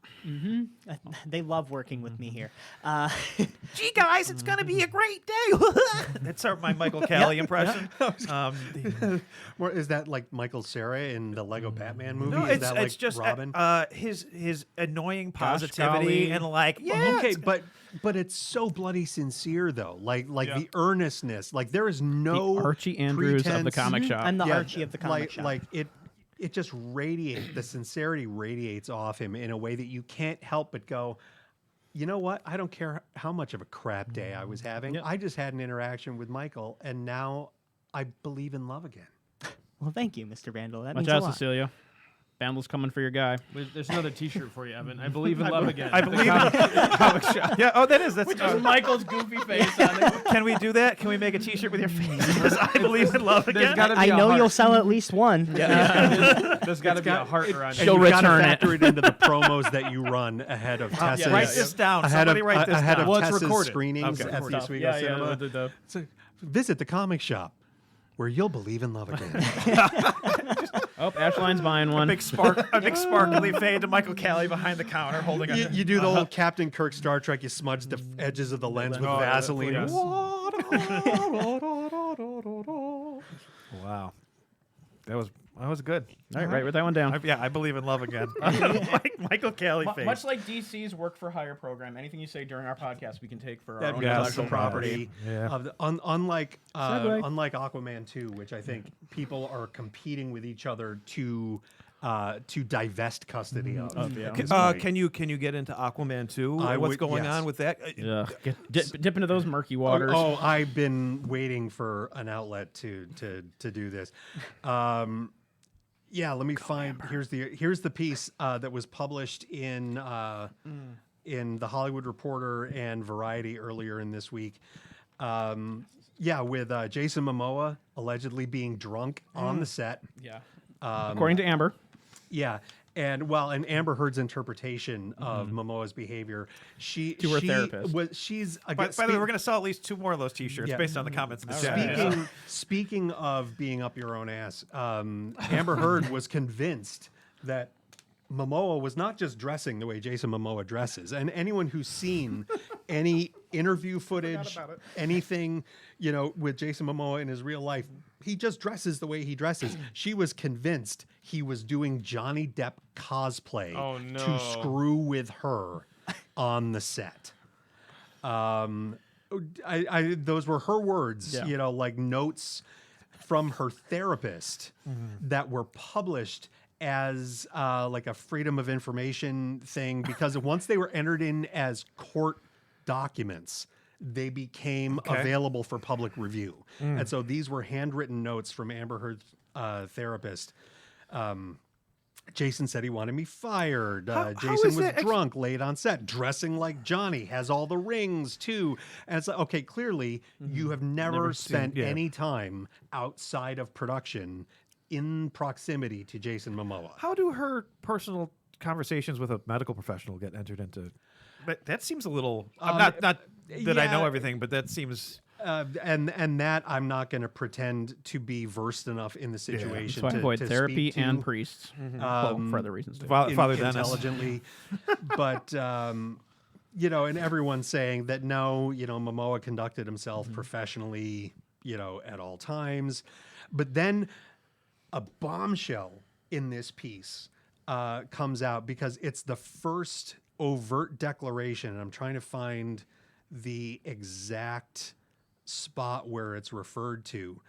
They love working with me here. Gee, guys, it's gonna be a great day. That's my Michael Callie impression. Or is that like Michael Cera in the Lego Batman movie? No, is that like it's just Robin? his annoying Gosh, positivity golly. and like Okay, but it's so bloody sincere though. Like the earnestness. Like there is no The Archie Andrews of the pretense. comic shop. I'm the Yeah, Archie of the comic shop. Like it just radiates. The sincerity radiates off him in a way that you can't help but go, you know what? I don't care how much of a crap day I was having. I just had an interaction with Michael, and now I believe in love again. Well, thank you, Mr. Bandla. That Watch means a out, lot. Cecilia. Bandla's coming for your guy. There's another T-shirt for you, Evan. I believe in love again. I believe comic shop. Yeah. Oh, that's Michael's goofy face on it. Can we do that? Can we make a T-shirt with your face? I believe in love There's again. gotta be I a know heart. you'll sell at least one. There's got to be a heart around it. She'll And you gotta return it. factor it into the promos that you run ahead of Tessa's. Write this down. Ahead Somebody of, write this ahead down. of Well, it's Tessa's recorded. screenings Okay. at the Oswego Yeah, Cinema. the So visit the comic shop where you'll believe in love again. Oh, Ashline's buying one. a big sparkly fade to Michael Callie behind the counter holding a. you do the old Captain Kirk Star Trek. You smudge the edges of the lens with Oh, yeah, Vaseline. yes. Wow, that was That was good. All right, write that one down. I believe in love again. Michael Kelly face. Much like DC's work for hire program, anything you say during our podcast, we can take for our That own becomes intellectual the property. Yeah. Of unlike Segue. unlike Aquaman 2, which I think people are competing with each other to divest custody of. Yeah. Can you get into Aquaman 2? I What's would- going yes. on with that? Yeah. Dip into those murky waters. Oh, I've been waiting for an outlet to do this. Yeah, let me find. Here's the piece that was published in the Hollywood Reporter and Variety earlier in this week. Yeah, with Jason Momoa allegedly being drunk on the set. Yeah. According to Amber. Yeah. And Amber Heard's interpretation of Momoa's behavior, she's By the way, we're we're going to sell at least 2 more of those T-shirts Yeah. based on the comments in the chat. Speaking of being up your own ass, Amber Heard was convinced that Momoa was not just dressing the way Jason Momoa dresses. And anyone who's seen any interview footage, anything, with Jason Momoa in his real life, he just dresses the way he dresses. She was convinced he was doing Johnny Depp cosplay to screw with her on the set. Those were her words, like notes from her therapist that were published as like a freedom of information thing, because once they were entered in as court documents, they became available for public review. And so these were handwritten notes from Amber Heard's therapist. Jason said he wanted me fired. Jason was drunk, late on set, dressing like Johnny, has all the rings too. And it's like, okay, clearly you have never spent any time outside of production in proximity to Jason Momoa. How do her personal conversations with a medical professional get entered into? That seems a little. Not that I know everything, but that seems. And that I'm not going to pretend to be versed enough in the situation. So I avoid to therapy speak to, and priests for other reasons too. Father Dennis. Intelligently, but and everyone's saying that no, Momoa conducted himself professionally, at all times. But then a bombshell in this piece comes out, because it's the first overt declaration, and I'm trying to find the exact spot where it's referred to.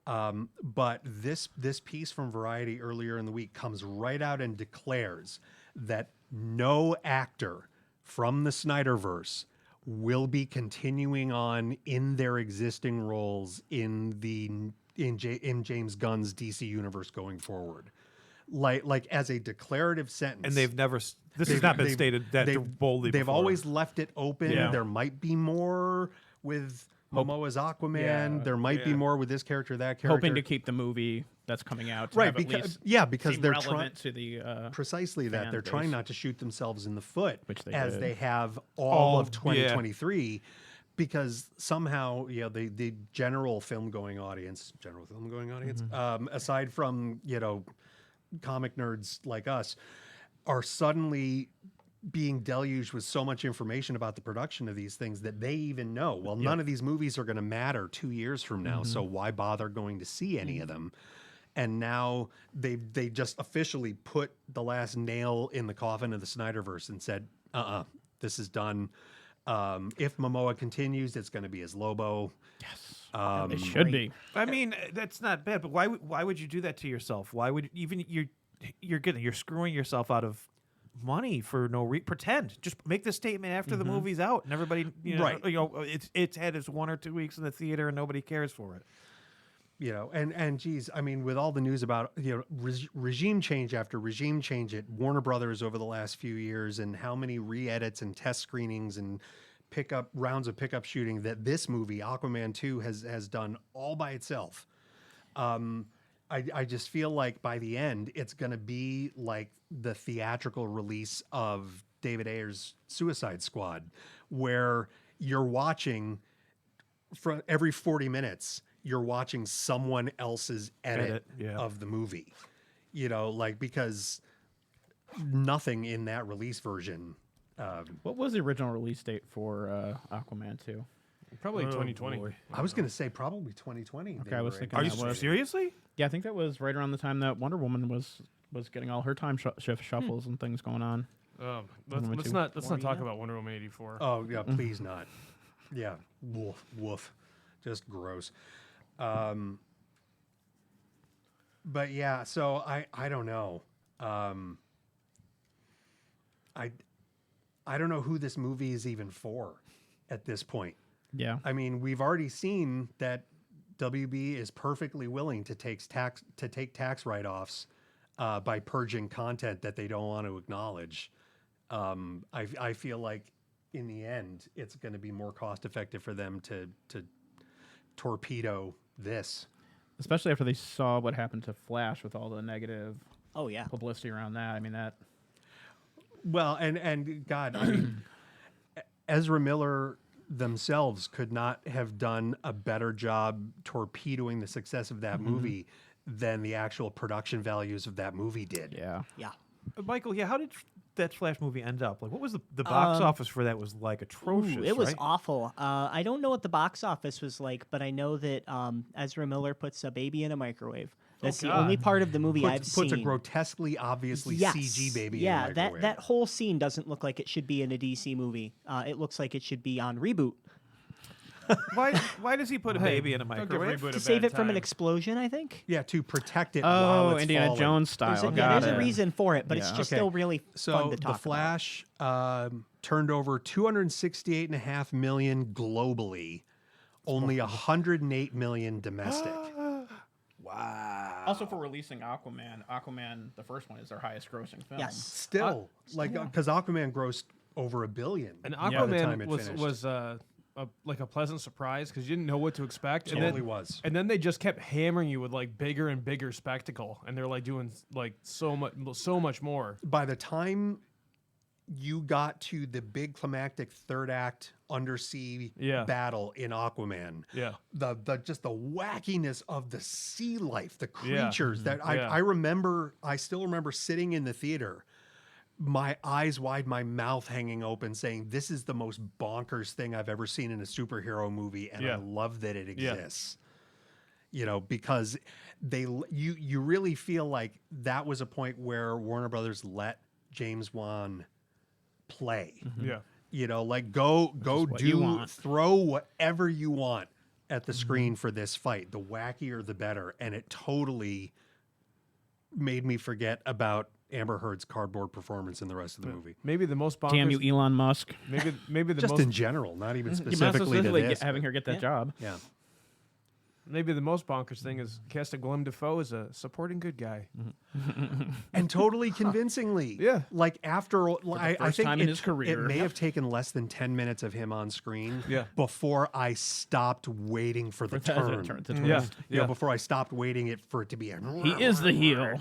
But this piece from Variety earlier in the week comes right out and declares that no actor from the Snyderverse will be continuing on in their existing roles in James Gunn's DC universe going forward. Like as a declarative sentence. And they've never. This has not been stated that boldly. They've before. always left it open. Yeah. There might be more with Momoa's Aquaman. There might be more with this character, that character. Hoping to keep the movie that's coming out to have at least because they're relevant to the precisely that they're base. trying not to shoot themselves in the foot, Which they as did. they have all of 2023. Because somehow, the general film going audience, aside from comic nerds like us, are suddenly being deluged with so much information about the production of these things that they even know, well, none of these movies are going to matter 2 years from now, so why bother going to see any of them? And now they just officially put the last nail in the coffin of the Snyderverse and said, this is done. If Momoa continues, it's going to be as Lobo. Yes. It should be. I mean, that's not bad, but why would you do that to yourself? Why would you're screwing yourself out of money for no pretend. Just make the statement after the movie's out, and everybody, it's had its 1 or 2 weeks in the theater, and nobody cares for it. And geez, I mean, with all the news about regime change after regime change at Warner Brothers over the last few years, and how many re-edits and test screenings and rounds of pickup shooting that this movie Aquaman 2 has done all by itself. I just feel like by the end it's going to be like the theatrical release of David Ayer's Suicide Squad, where you're watching for every 40 minutes. You're watching someone else's edit of the movie, because nothing in that release version. What was the original release date for Aquaman 2? Probably 2020. boy. I was going to say probably 2020. Okay, I was thinking Are you that was- seriously? Yeah, I think that was right around the time that Wonder Woman was getting all her time shift shuffles and things going on. Let's not talk about Wonder Woman 84. Oh yeah, please not. Yeah, woof, just gross. But yeah, so I don't know. I don't know who this movie is even for at this point. Yeah. I mean, we've already seen that WB is perfectly willing to take tax write-offs by purging content that they don't want to acknowledge. I feel like in the end, it's going to be more cost-effective for them to torpedo this. Especially after they saw what happened to Flash with all the negative Oh yeah. publicity around that. I mean, that. Well, and God, I mean, Ezra Miller themselves could not have done a better job torpedoing the success of that movie than the actual production values of that movie did. Yeah. Yeah. Michael, how did that Flash movie end up? Like, what was the box office for that? Was like atrocious. Ooh, it was right? awful. I don't know what the box office was like, but I know that Ezra Miller puts a baby in a microwave. That's the only part of the movie I've Puts seen. a grotesquely, obviously Yes. CG baby Yeah, in the microwave. that whole scene doesn't look like it should be in a DC movie. It looks like it should be on Reboot. Why does he put a baby in a Don't give microwave? Reboot To a save bad it from an time. explosion, I think. Yeah, to protect it while Oh, it's Indiana falling. Jones style. There's Got a it. reason for it, but it's Yeah. just Okay. still really fun So to the talk Flash turned over 268.5 million globally, only 108 million domestic. Also, for releasing Aquaman, the first one, is their highest grossing film. Yes. Still, because Aquaman grossed over $1 billion. And by the time Aquaman it was finished. like a pleasant surprise because you didn't know what to expect. Totally was. And then they just kept hammering you with like bigger and bigger spectacle, and they're like doing like so much more. By the time you got to the big climactic third act undersea battle in Aquaman, the just the wackiness of the sea life, the creatures that I still remember sitting in the theater, my eyes wide, my mouth hanging open, saying, "This is the most bonkers thing I've ever seen in a superhero movie, and I love that it exists." You know, because you really feel like that was a point where Warner Brothers let James Wan play. Yeah. You know, like go what you want. throw whatever you want at the screen for this fight. The wackier the better. And it totally made me forget about Amber Heard's cardboard performance in the rest of the movie. Maybe the most bonkers. Damn you, Elon Musk. Maybe the Just most in general, not even You must specifically to specifically this. having her get that job. Yeah. maybe the most bonkers thing is casting Willem Dafoe as a supporting good guy. And totally convincingly. Yeah. Like after I first think time in his career. it may have taken less than 10 minutes of him on screen before I stopped waiting for the For turn. the twist. Yeah. You know, before I stopped waiting for it to be a He is the heel.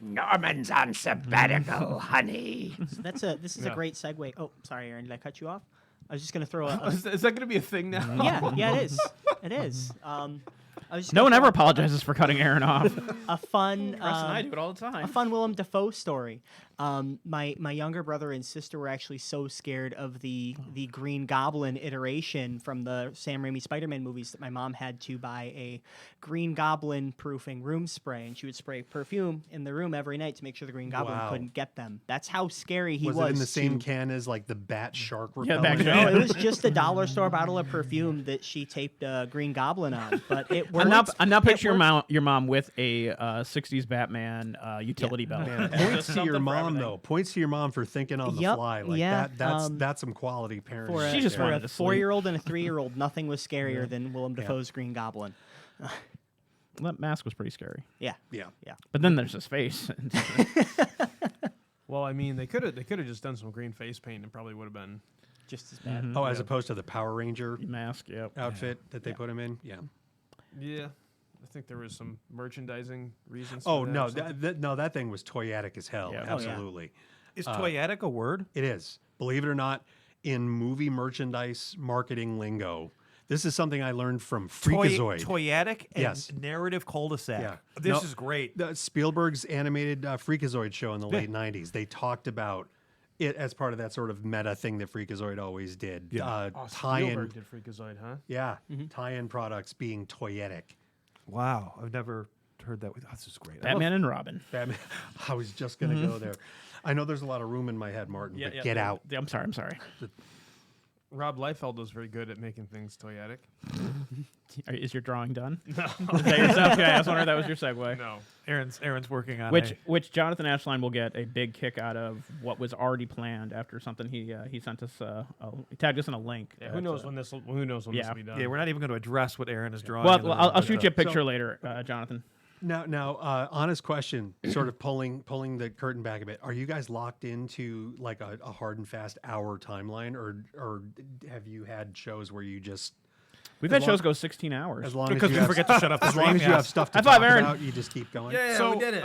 Norman's on sabbatical, honey. So this is a great segue. Oh, sorry, Aaron, did I cut you off? I was just going to throw a Is that going to be a thing now? yeah, it is. It is. I was just No gonna one throw ever apologizes for cutting Aaron off. a fun Russ and I do it all the time. a fun Willem Dafoe story. My younger brother and sister were actually so scared of the Green Goblin iteration from the Sam Raimi Spider-Man movies that my mom had to buy a Green Goblin proofing room spray, and she would spray perfume in the room every night to make sure the Green Goblin Wow. couldn't get them. That's how scary he Was was. it in the same to- can as like the Bat Shark Yeah, repellent? back No, then. it was just a dollar store bottle of perfume that she taped Green Goblin on. But it worked. I'm not It picturing worked. your mom with a 60s Batman utility belt. Man, Just points to something your for mom everything. though. Points to your mom for thinking on the Yep, fly. Like yeah, that's some quality parenting. For She just for wanted a to sleep. 4-year-old and a 3-year-old, nothing was scarier than Willem Dafoe's Green Goblin. That mask was pretty scary. Yeah. Yeah. But then there's his face. Well, I mean, they could have just done some green face paint and probably would have been. Just as bad. Oh, as opposed to the Power Ranger Mask, yep. outfit that they put him in. Yeah. Yeah, I think there was some merchandising reasons. Oh for that no, or something. that thing was toyetic as hell. Yeah. Oh, yeah. Absolutely. Is toyetic a word? It is. Believe it or not, in movie merchandise marketing lingo, this is something I learned from Freakazoid. Toyetic and Yes. narrative cul-de-sac. Yeah. This No, is great. Spielberg's animated Freakazoid show in the late 90s. They talked about it as part of that sort of meta thing that Freakazoid always did. Yeah. Tie-in, Spielberg did Freakazoid, huh? yeah, tie-in products being toyetic. Wow, I've never heard that. This is great. Batman and Robin. Batman. I was just gonna go there. I know there's a lot of room in my head, Martin, but get out. I'm sorry. Rob Liefeld was very good at making things toyetic. Is your drawing done? No. Okay, I was wondering if that was your segue. No. Aaron's working on Which Jonathan Ashline will get a big kick out of what was already planned after something he sent us. He tagged us in a link. Yeah, who knows when this will be done? Yeah, we're not even going to address what Aaron is drawing. Well, I'll shoot you a picture later, Jonathan. Now, honest question, sort of pulling the curtain back a bit. Are you guys locked into like a hard and fast hour timeline, or have you had shows where you just We've had shows go 16 hours. as long because as we you forget to shut up the as long stream, as you yes. have stuff to High five, talk Aaron. about, you just keep going. So we did it.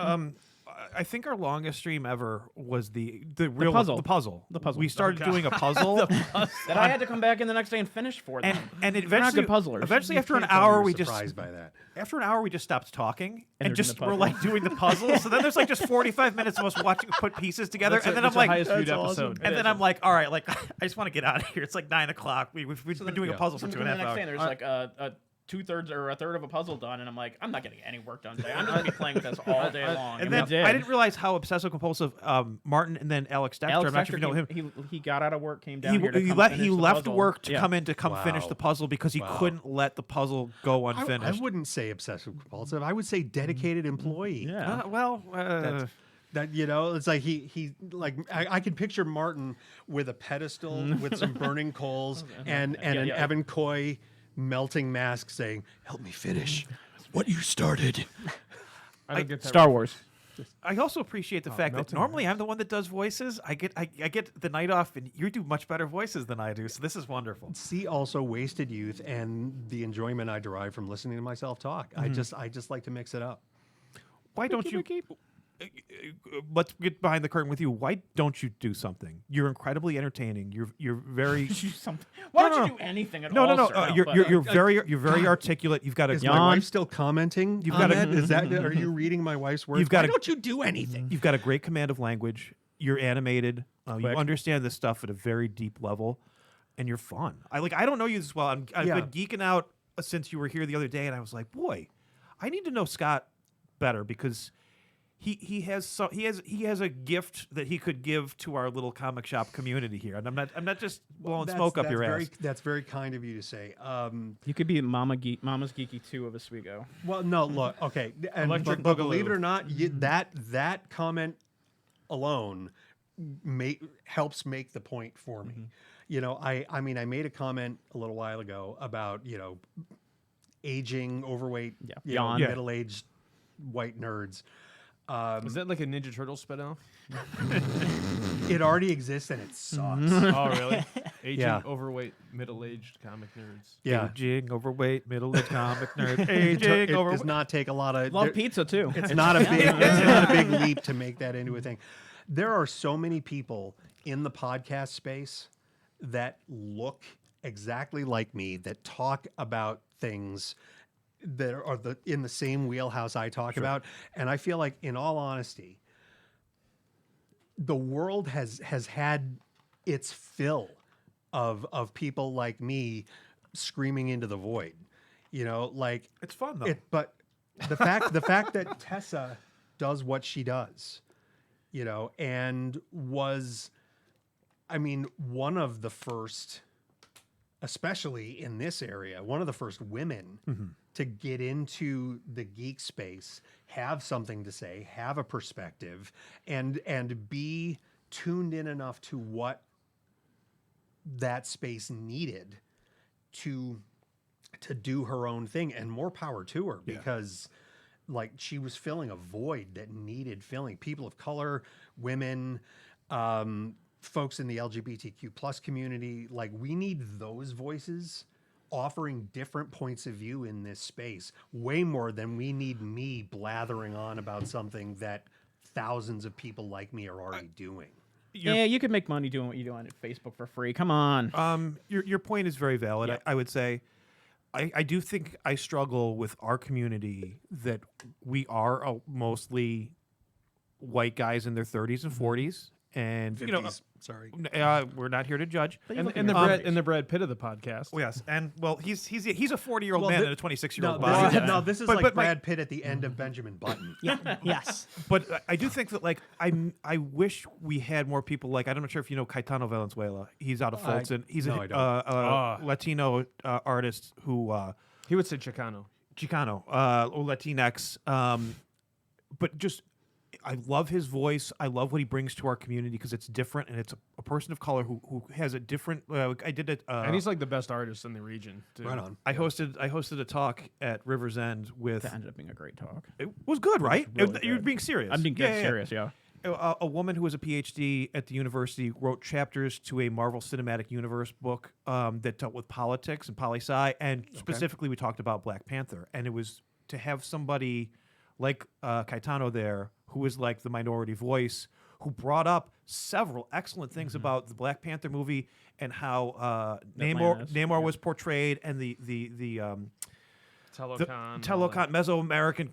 I think our longest stream ever was the real puzzle. The puzzle. The puzzle. We started doing a puzzle, That I had to come back in the next day and finish for them. and We're not eventually, good puzzlers. eventually You after an can't tell me hour, you're we just surprised by that. after an hour we just stopped talking And and they're doing just the we're puzzle. like doing the puzzle. So then there's like just 45 minutes of us watching put pieces together, and then I'm like, highest viewed That's awesome. episode. and then I'm like, all right, like I just want to get out of here. It's like 9 o'clock. We've been doing a puzzle for Come 2.5 the next day hours. and there's like a 2/3 or a third of a puzzle done, and I'm like, I'm not getting any work done today. I'm just gonna be playing with this all day long. And we then did. I didn't realize how obsessive compulsive Martin and then Alex Dexter. Alex I'm not sure if you know Dexter him. he got out of work, came down He, here to he, come le- finish he the left puzzle. work to Yeah. come in to come finish Wow. the puzzle because he couldn't let the puzzle go I unfinished. wouldn't say obsessive compulsive. I would say dedicated employee. Yeah. That it's like he like I can picture Martin with a pedestal with some burning coals and an yeah. Evan Coy melting mask saying, "Help me finish what you started." I don't get that. Star Wars. I also appreciate the fact that melting normally I'm the one that does voices. I get the night off, and you do much better voices than I do. So this is wonderful. See also wasted youth and the enjoyment I derive from listening to myself talk. I just like to mix it up. Why don't you? Let's get behind the curtain with you. Why don't you do something? You're incredibly entertaining. You're very. Why No, don't no, you do anything at No, all? no, no. sir? You're very articulate. You've got a Is Yawn. my wife still commenting? You've got a- Ahmed? Is that are you reading my wife's words? You've got Why a- don't you do anything? You've got a great command of language. You're animated. You Quick. understand this stuff at a very deep level, and you're fun. I don't know you as well. I've Yeah. been geeking out since you were here the other day, and I was like, boy, I need to know Scott better because he has a gift that he could give to our little comic shop community here, and I'm not just blowing smoke up your ass. That's very kind of you to say. You could be Mama's Geeky 2 of Oswego. Well, no, look, okay, and Electric but believe it Boogaloo. or not, that comment alone helps make the point for me. I mean, I made a comment a little while ago about aging, overweight, Yawn. middle-aged white nerds. Is that like a Ninja Turtle spinoff? It already exists and it sucks. Oh, really? Aging, Yeah. overweight, middle-aged comic nerds. Yeah, Aging, overweight, middle-aged comic nerd. it Aging, overweight. does not take a lot of. Love there- pizza too. It's not a big. It's not a big leap to make that into a thing. There are so many people in the podcast space that look exactly like me, that talk about things that are in the same wheelhouse I talk about, and I feel like, in all honesty, the world has had its fill of people like me screaming into the void. Like It's fun though. but the fact that Tessa does what she does, and was, I mean, one of the first, especially in this area, one of the first women to get into the geek space, have something to say, have a perspective, and be tuned in enough to what that space needed to do her own thing, and more power to her, because like she was filling a void that needed filling. People of color, women, folks in the LGBTQ plus community, like we need those voices offering different points of view in this space way more than we need me blathering on about something that thousands of people like me are already doing. Yeah, you could make money doing what you do on Facebook for free. Come on. Your point is very valid. I would say I do think I struggle with our community that we are mostly white guys in their 30s and 40s, and 50s, sorry. we're not here to judge. And the Brad Pitt of the podcast. Oh, yes, and well, he's a 40-year-old Well, man thi- in a 26-year-old No, body. this is But- like but my- Brad Pitt at the end of Benjamin Button. Yeah. Yes. But I do think that I wish we had more people like, I'm not sure if you know Caetano Valenzuela. He's out of Fulton. He's no, I a don't. Latino artist who He would say Chicano. Chicano or Latinx. But just I love his voice. I love what he brings to our community because it's different and it's a person of color who has a different. I did it, And he's like the best artist in the region, too. Right on. I hosted a talk at River's End with. That ended up being a great talk. It was good, right? really You're good. being serious. I'm being dead serious, yeah. A woman who was a PhD at the university wrote chapters to a Marvel Cinematic Universe book that dealt with politics and poli-sci, and specifically we talked about Black Panther. And it was to have somebody like Caetano there, who was like the minority voice, who brought up several excellent things about the Black Panther movie and how Atlantis, Namor was portrayed, and the Telecon. Telecon Mesoamerican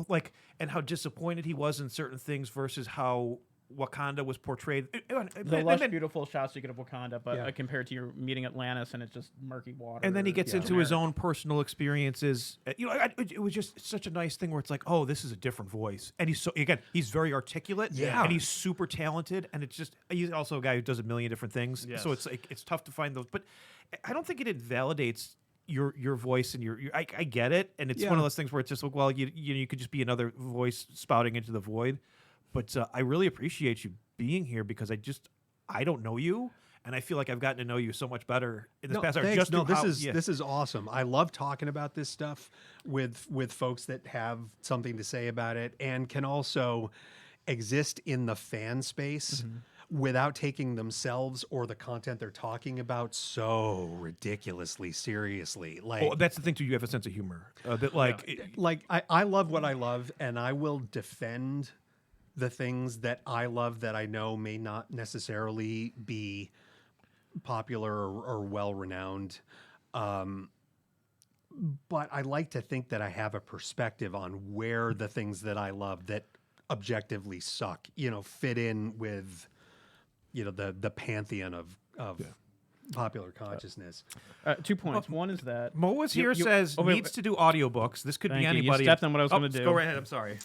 like and how disappointed he was in certain things versus how Wakanda was portrayed. The lush, beautiful shots you get of Wakanda, but compared to your meeting Atlantis and it's just murky water. And then he gets into his own personal experiences. It was just such a nice thing where it's like, oh, this is a different voice. And he's very articulate. Yeah. And he's super talented. And he's also a guy who does a million different things. Yes. So it's tough to find those. But I don't think it invalidates your voice and I get it. And it's one of those things where it's just like, well, you could just be another voice spouting into the void. But I really appreciate you being here because I don't know you, and I feel like I've gotten to know you so much better in this past hour. Thanks. Just This is awesome. I love talking about this stuff with folks that have something to say about it and can also exist in the fan space without taking themselves or the content they're talking about so ridiculously seriously. Like, that's the thing too. You have a sense of humor. I love what I love, and I will defend the things that I love that I know may not necessarily be popular or well-renowned. But I like to think that I have a perspective on where the things that I love that objectively suck, fit in with, the pantheon of popular consciousness. 2 points. One is that Mo was here says needs to do audiobooks. This could Thank be you. You anybody. stepped on what I was gonna do. Go right ahead. I'm sorry.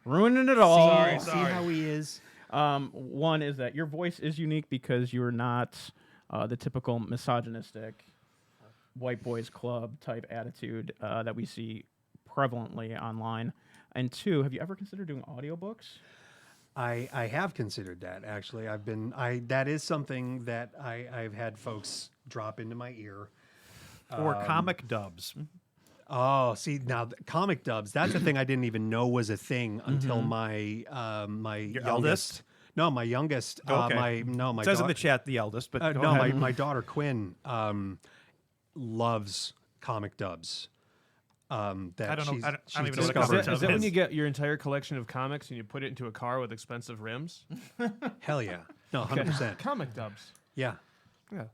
ruining it all. See how he is. One is that your voice is unique because you're not the typical misogynistic white boys club type attitude that we see prevalently online. And two, have you ever considered doing audiobooks? I have considered that, actually. That is something that I've had folks drop into my ear. Or comic dubs. Oh, see, now comic dubs, that's a thing I didn't even know was a thing until my youngest. eldest? No, my youngest. Okay. My It says in the chat the eldest, but go no, ahead. my daughter Quinn loves comic dubs. That I don't know. she's- I don't she's even know what a discovered. comic Is dub that when is. you get your entire collection of comics and you put it into a car with expensive rims? Hell yeah. No, 100%. Comic dubs. Yeah. Yeah.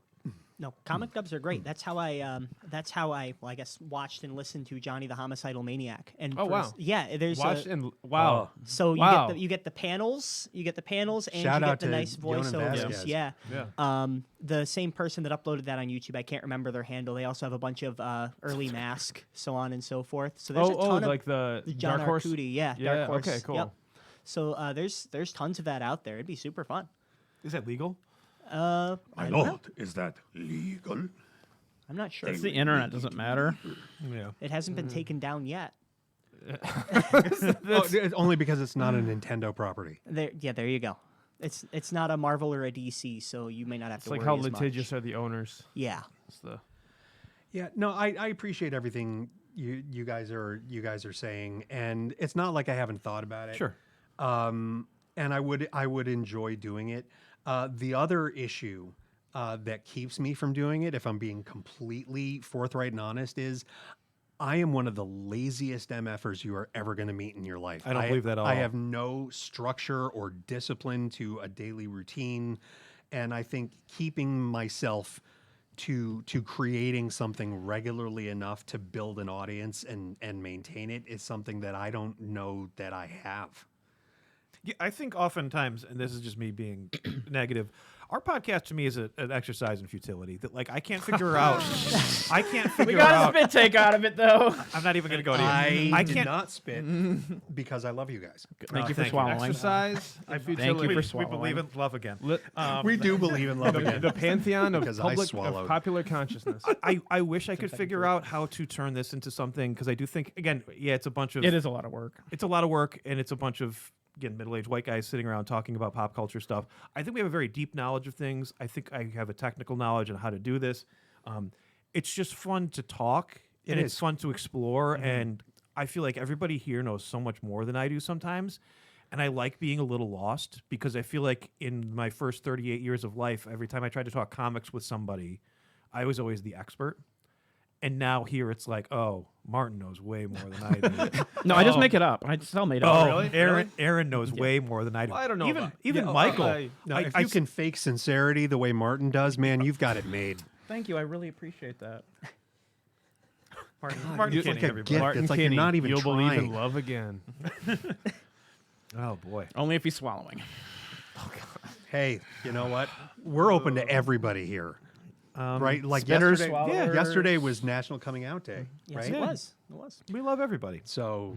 No, comic dubs are great. That's how I well, I guess watched and listened to Johnny the Homicidal Maniac. And Oh, wow. yeah, there's Watch a, and wow. so Wow. you get the panels, and Shout you out get the to nice Yonan voiceovers. Vasquez. Yeah. Yeah. The same person that uploaded that on YouTube, I can't remember their handle. They also have a bunch of early Mask, so on and so forth. So there's a ton of like the John Dark Horse. Arcudi, yeah, Yeah, Dark Horse. okay, cool. Yep. So there's tons of that out there. It'd be super fun. Is that legal? I don't know. Is that legal? I'm not sure. It's the internet, doesn't matter. Yeah. It hasn't been taken down yet. Only because it's not a Nintendo property. There you go. It's not a Marvel or a DC, so you may not have It's to like worry how as litigious much. are the owners. Yeah. It's the Yeah, no, I appreciate everything you guys are saying, and it's not like I haven't thought about it. Sure. And I would enjoy doing it. The other issue that keeps me from doing it, if I'm being completely forthright and honest, is I am one of the laziest MFers you are ever going to meet in your life. I don't believe that at all. I have no structure or discipline to a daily routine, and I think keeping myself to creating something regularly enough to build an audience and maintain it is something that I don't know that I have. Yeah, I think oftentimes, and this is just me being negative, our podcast to me is an exercise in futility. That like I can't figure out. I can't We figure got a out. spit take out of it, though. I'm not even going to go to I I did can't. not spit because I love you guys. Thank you for thank you. swallowing. Exercise. I Thank you futility. for We swallowing. believe in love again. We do believe in love again. The pantheon of Because I public swallowed. of popular consciousness. I wish I could figure out how to turn this into something because I do think again, yeah, it's a bunch of It is a lot of work. it's a lot of work and it's a bunch of again middle-aged white guys sitting around talking about pop culture stuff. I think we have a very deep knowledge of things. I think I have a technical knowledge on how to do this. It's just fun to talk and it's fun to explore and I feel like everybody here knows so much more than I do sometimes. And I like being a little lost because I feel like in my first 38 years of life, every time I tried to talk comics with somebody, I was always the expert. And now here it's like, oh, Martin knows way more than I do. No, I just make it up. I just all made up. Oh, Aaron knows way more than I do. Well, I don't know Even about- even Yeah, Michael. No, if you can fake sincerity the way Martin does, man, you've got it made. Thank you. I really appreciate that. Martin It's Kinney, like a everybody. gift. Martin It's like you're Kinney, not even you'll believe in trying. love again. Oh boy. Only if he's swallowing. Hey, you know what? We're open to everybody here. Right? Like Spinners, yesterday, swallowers. yesterday was National Coming Out Day, Yes, right? it was. It was. We love everybody. So,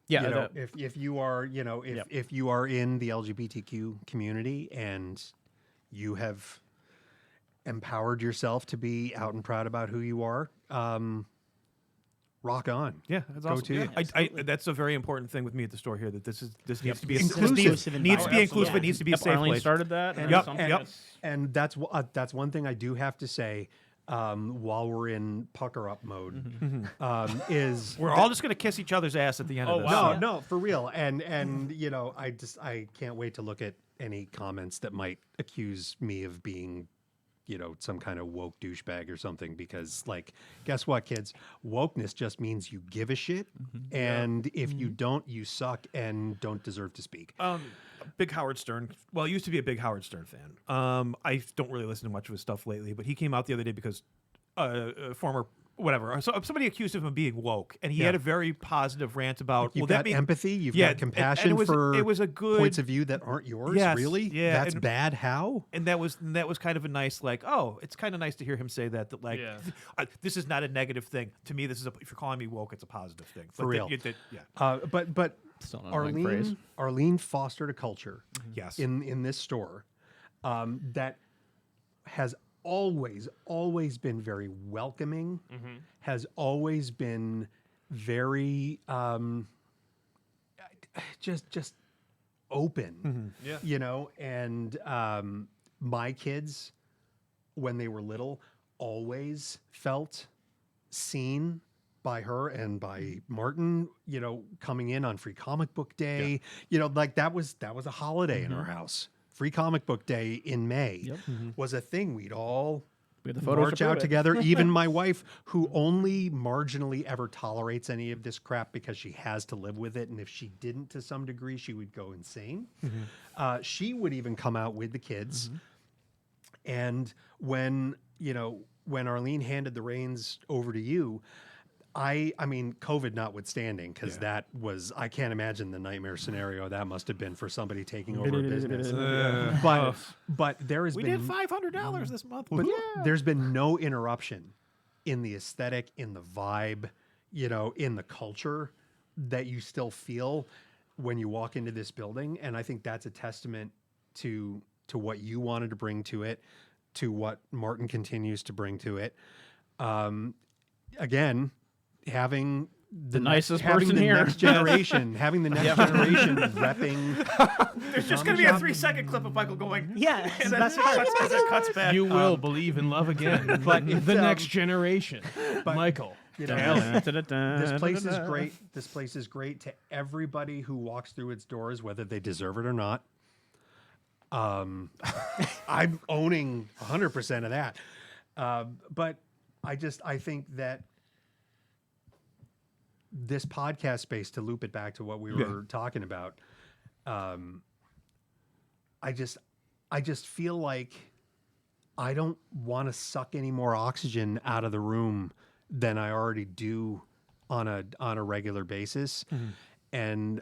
Yeah. you know, the- if you are, you know, if you are in the LGBTQ community and you have empowered yourself to be out and proud about who you are, rock on. Yeah, that's Go awesome. to Yeah, you. that's a very important thing with me at the store here. That this needs to be Inclusive. needs to be environment. inclusive. It needs to be a Yep, safe Arlene place. started that. And Yep, something yep. that's- And that's one thing I do have to say while we're in pucker up mode is We're all just gonna kiss each other's ass at the end of this. wow. no, for real. And you know, I can't wait to look at any comments that might accuse me of being, you know, some kind of woke douchebag or something because like guess what, kids? Wokeness just means you give a shit and if you don't, you suck and don't deserve to speak. Big Howard Stern. Well, I used to be a big Howard Stern fan. I don't really listen to much of his stuff lately, but he came out the other day because former whatever. So somebody accused him of being woke, and he had a very positive rant about. You've that got mean- empathy, you've yeah, got compassion and for it was a good points of view that aren't yours. Yes, Really? yeah, That's and- bad. How? and that was kind of a nice like, oh, it's kind of nice to hear him say that like Yeah. this is not a negative thing to me. This is if you're calling me woke, it's a positive thing For Like, real. yeah. But Still an annoying phrase. Arlene fostered a culture Yes. in this store that has always been very welcoming, has always been very just open. Yeah. You know, and my kids when they were little always felt seen by her and by Martin, you know, coming in on Free Comic Book Day. You know, like that was a holiday in our house. Free Comic Book Day in May was a thing. We'd all We had the photos march to prove out it. together. Even my wife, who only marginally ever tolerates any of this crap because she has to live with it, and if she didn't to some degree, she would go insane. She would even come out with the kids. And when Arlene handed the reins over to you, I mean, COVID notwithstanding, because that was, I can't imagine the nightmare scenario that must have been for somebody taking over a business. But there has We been did $500 this month. but there's been no interruption in the aesthetic, in the vibe, you know, in the culture that you still feel when you walk into this building. And I think that's a testament to what you wanted to bring to it, to what Martin continues to bring to it. Again, having The nicest having person the here. next generation, having the next generation repping. There's just going to be a 3-second clip of Michael going, Yeah, and so that's that's cuts, it cuts back. You will believe in love again. but the it's, next generation. Michael. You know, this place is great. This place is great to everybody who walks through its doors, whether they deserve it or not. I'm owning 100% of that. But I think that this podcast space, to loop it back to what we were talking about, I just feel like I don't want to suck any more oxygen out of the room than I already do on a regular basis. And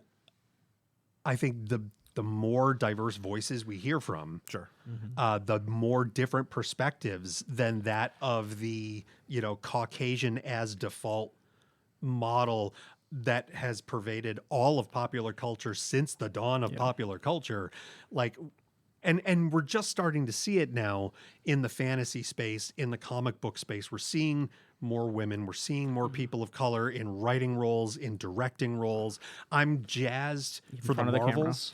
I think the more diverse voices we hear from, Sure. the more different perspectives than that of the, Caucasian as default model that has pervaded all of popular culture since the dawn of popular culture. Like, and we're just starting to see it now in the fantasy space, in the comic book space. We're seeing more women. We're seeing more people of color in writing roles, in directing roles. I'm jazzed for the front of the camera. Marvels.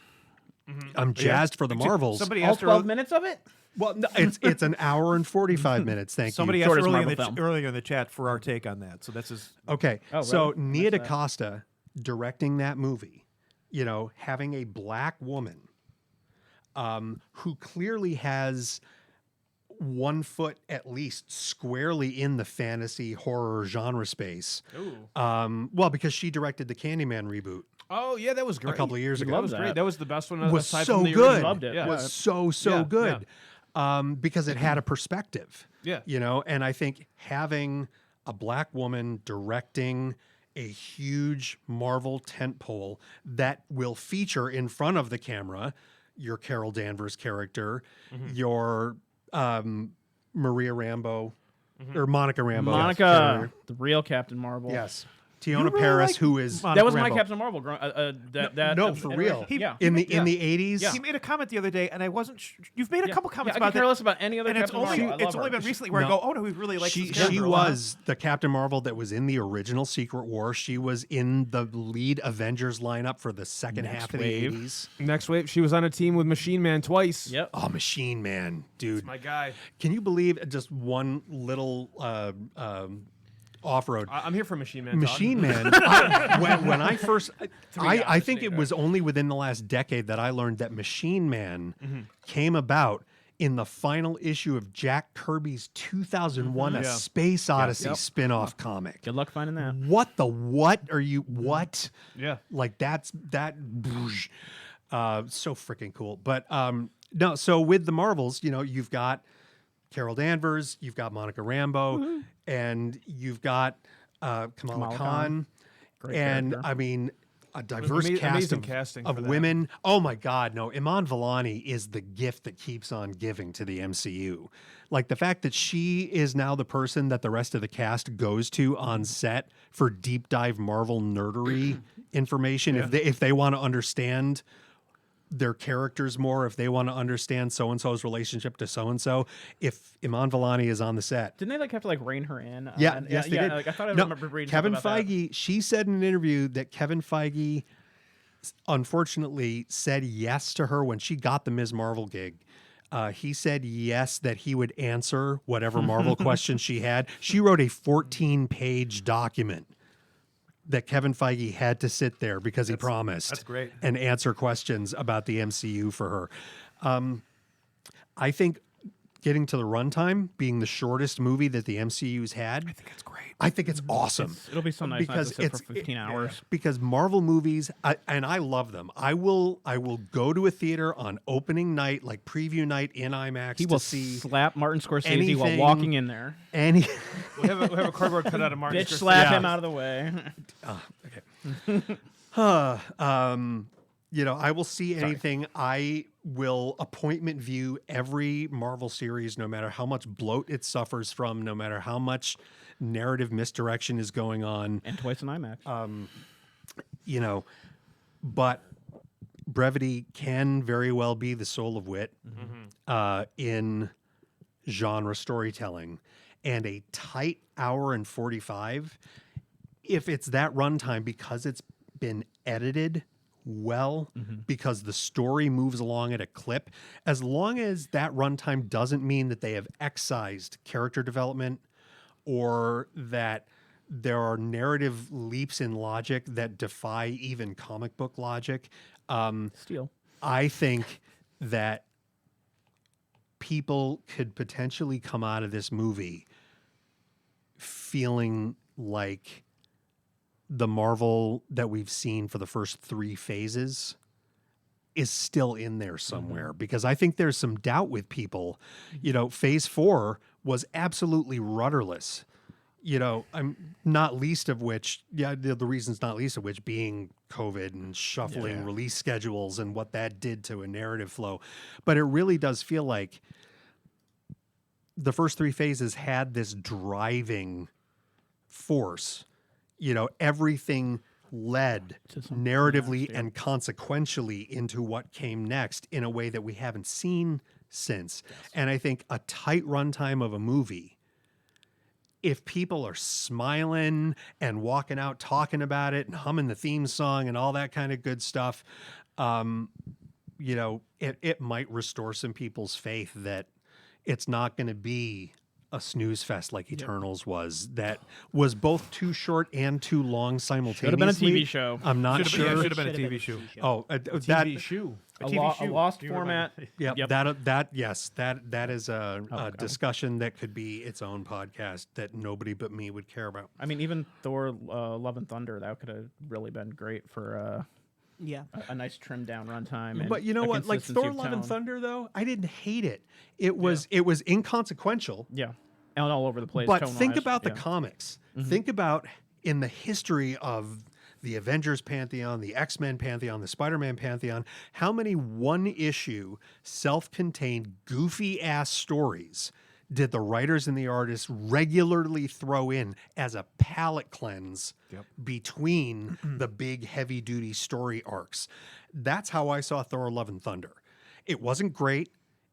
I'm jazzed for the Marvels. Somebody All asked 12 minutes of it? Well, no, it's an hour and 45 minutes. Thank Somebody you. asked Shortest earlier in, Marvel the film. earlier in the chat for our take on that. So that's his. Okay, Oh, so really? Nia DaCosta directing that movie, having a black woman who clearly has one foot at least squarely in the fantasy horror genre space. Ooh. Well, because she directed the Candyman reboot Oh yeah, that was great. a couple of years ago. That was great. That was the best one. Was aside so from the good. original. Loved it. Yeah. Was so Yeah, good because it had a perspective. Yeah. And I think having a black woman directing a huge Marvel tentpole that will feature in front of the camera your Carol Danvers character, your Maria Rambeau or Monica Rambeau. Monica, the real Captain Marvel. Yes. Tiona really Paris, like who is Monica That was my Rambeau. Captain Marvel. That no, for real. Yeah. in the 80s. Yeah. He made a comment the other day, and I wasn't. You've made a couple comments I could about care that, less about any other and it's Captain only Marvel. I love her. been recently where I No. go, oh no, we really like She this character she a lot. was the Captain Marvel that was in the original Secret War. She was in the lead Avengers lineup for the second half of wave. the 80s. Next wave, she was on a team with Machine Man twice. Yep. Oh, Machine Man, dude. My guy. Can you believe just one little off-road? I'm here for Machine Man. Machine Man, when I first, I think it was only within the last decade that I learned that Machine Man came about in the final issue of Jack Kirby's 2001 A Space Odyssey spin-off comic. Good luck finding that. What are you, what? Yeah. Like that, so freaking cool. But no, so with the Marvels, you've got Carol Danvers, you've got Monica Rambeau, and you've got Kamala Khan. Great And character. I mean, a diverse cast amazing casting of for that. women. Oh my God, no. Iman Vellani is the gift that keeps on giving to the MCU. Like the fact that she is now the person that the rest of the cast goes to on set for deep dive Marvel nerdery information. If they want to understand their characters more, if they want to understand so-and-so's relationship to so-and-so, if Iman Vellani is on the set. Didn't they have to rein her in? Yeah, yes, they did. Like, I thought I No, remember reading Kevin something about that. Feige, she said in an interview that Kevin Feige unfortunately said yes to her when she got the Ms. Marvel gig. He said yes, that he would answer whatever Marvel questions she had. She wrote a 14-page document that Kevin Feige had to sit there because he promised that's great. and answer questions about the MCU for her. I think getting to the runtime, being the shortest movie that the MCU's had, I think It's great. I think it's awesome. It'll be so nice not to sit for 15 hours. Because Marvel movies, and I love them. I will go to a theater on opening night, like preview night in IMAX, He to will see slap Martin Scorsese while anything- walking in there. any. We have a cardboard cutout of Martin Bitch Scorsese. slap Yeah. him out of the way. I will see anything. I will appointment view every Marvel series, no matter how much bloat it suffers from, no matter how much narrative misdirection is going on. And twice in IMAX. But brevity can very well be the soul of wit in genre storytelling. And a tight hour and 45, if it's that runtime, because it's been edited well, because the story moves along at a clip, as long as that runtime doesn't mean that they have excised character development or that there are narrative leaps in logic that defy even comic book logic, Steal. I think that people could potentially come out of this movie feeling like the Marvel that we've seen for the first 3 phases is still in there somewhere, because I think there's some doubt with people. Phase 4 was absolutely rudderless. I'm not least of which, the reasons not least of which being COVID and shuffling release schedules and what that did to a narrative flow. But it really does feel like the first three phases had this driving force. Everything led narratively and consequentially into what came next in a way that we haven't seen since. Yes. And I think a tight runtime of a movie, if people are smiling and walking out talking about it and humming the theme song and all that kind of good stuff, it might restore some people's faith that it's not going to be a snooze fest like Eternals was. That was both too short and too long simultaneously. Should have been a TV show. I'm not sure. Should have been a TV show. Oh, TV shoe. A lost format. Yeah, yep. That is a discussion that could be its own podcast that nobody but me would care about. I mean, even Thor: Love and Thunder, that could have really been great for a nice trimmed down runtime. But you know what? Like Thor: Love and Thunder, though, I didn't hate it. It was inconsequential. Yeah, and all over the place. But think about the comics. Mm-hmm. Think about in the history of the Avengers pantheon, the X-Men pantheon, the Spider-Man pantheon, how many one-issue, self-contained, goofy-ass stories did the writers and the artists regularly throw in as a palate cleanse between the big, heavy-duty story arcs? That's how I saw Thor: Love and Thunder. It wasn't great.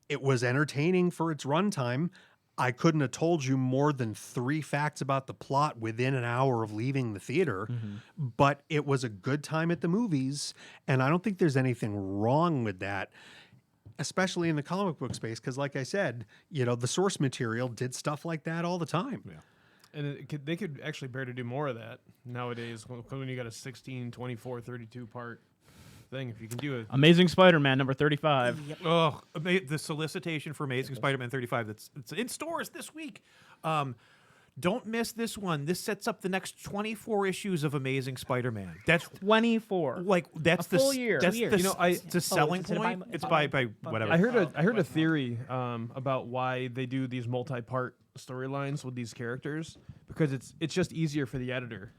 It was entertaining for its runtime. I couldn't have told you more than 3 facts about the plot within an hour of leaving the theater, but it was a good time at the movies, and I don't think there's anything wrong with that, especially in the comic book space, because like I said, the source material did stuff like that all the time. Yeah. And they could actually bear to do more of that nowadays when you got a 16, 24, 32 part thing. If you can do it. Amazing Spider-Man number 35. Yep. Oh, the solicitation for Amazing Spider-Man 35 it's in stores this week. Don't miss this one. This sets up the next 24 issues of Amazing Spider-Man. That's 24. Like that's the full year. That's 2 the, years. it's a selling point. It's by whatever. I heard a theory about why they do these multi-part storylines with these characters, because it's just easier for the editor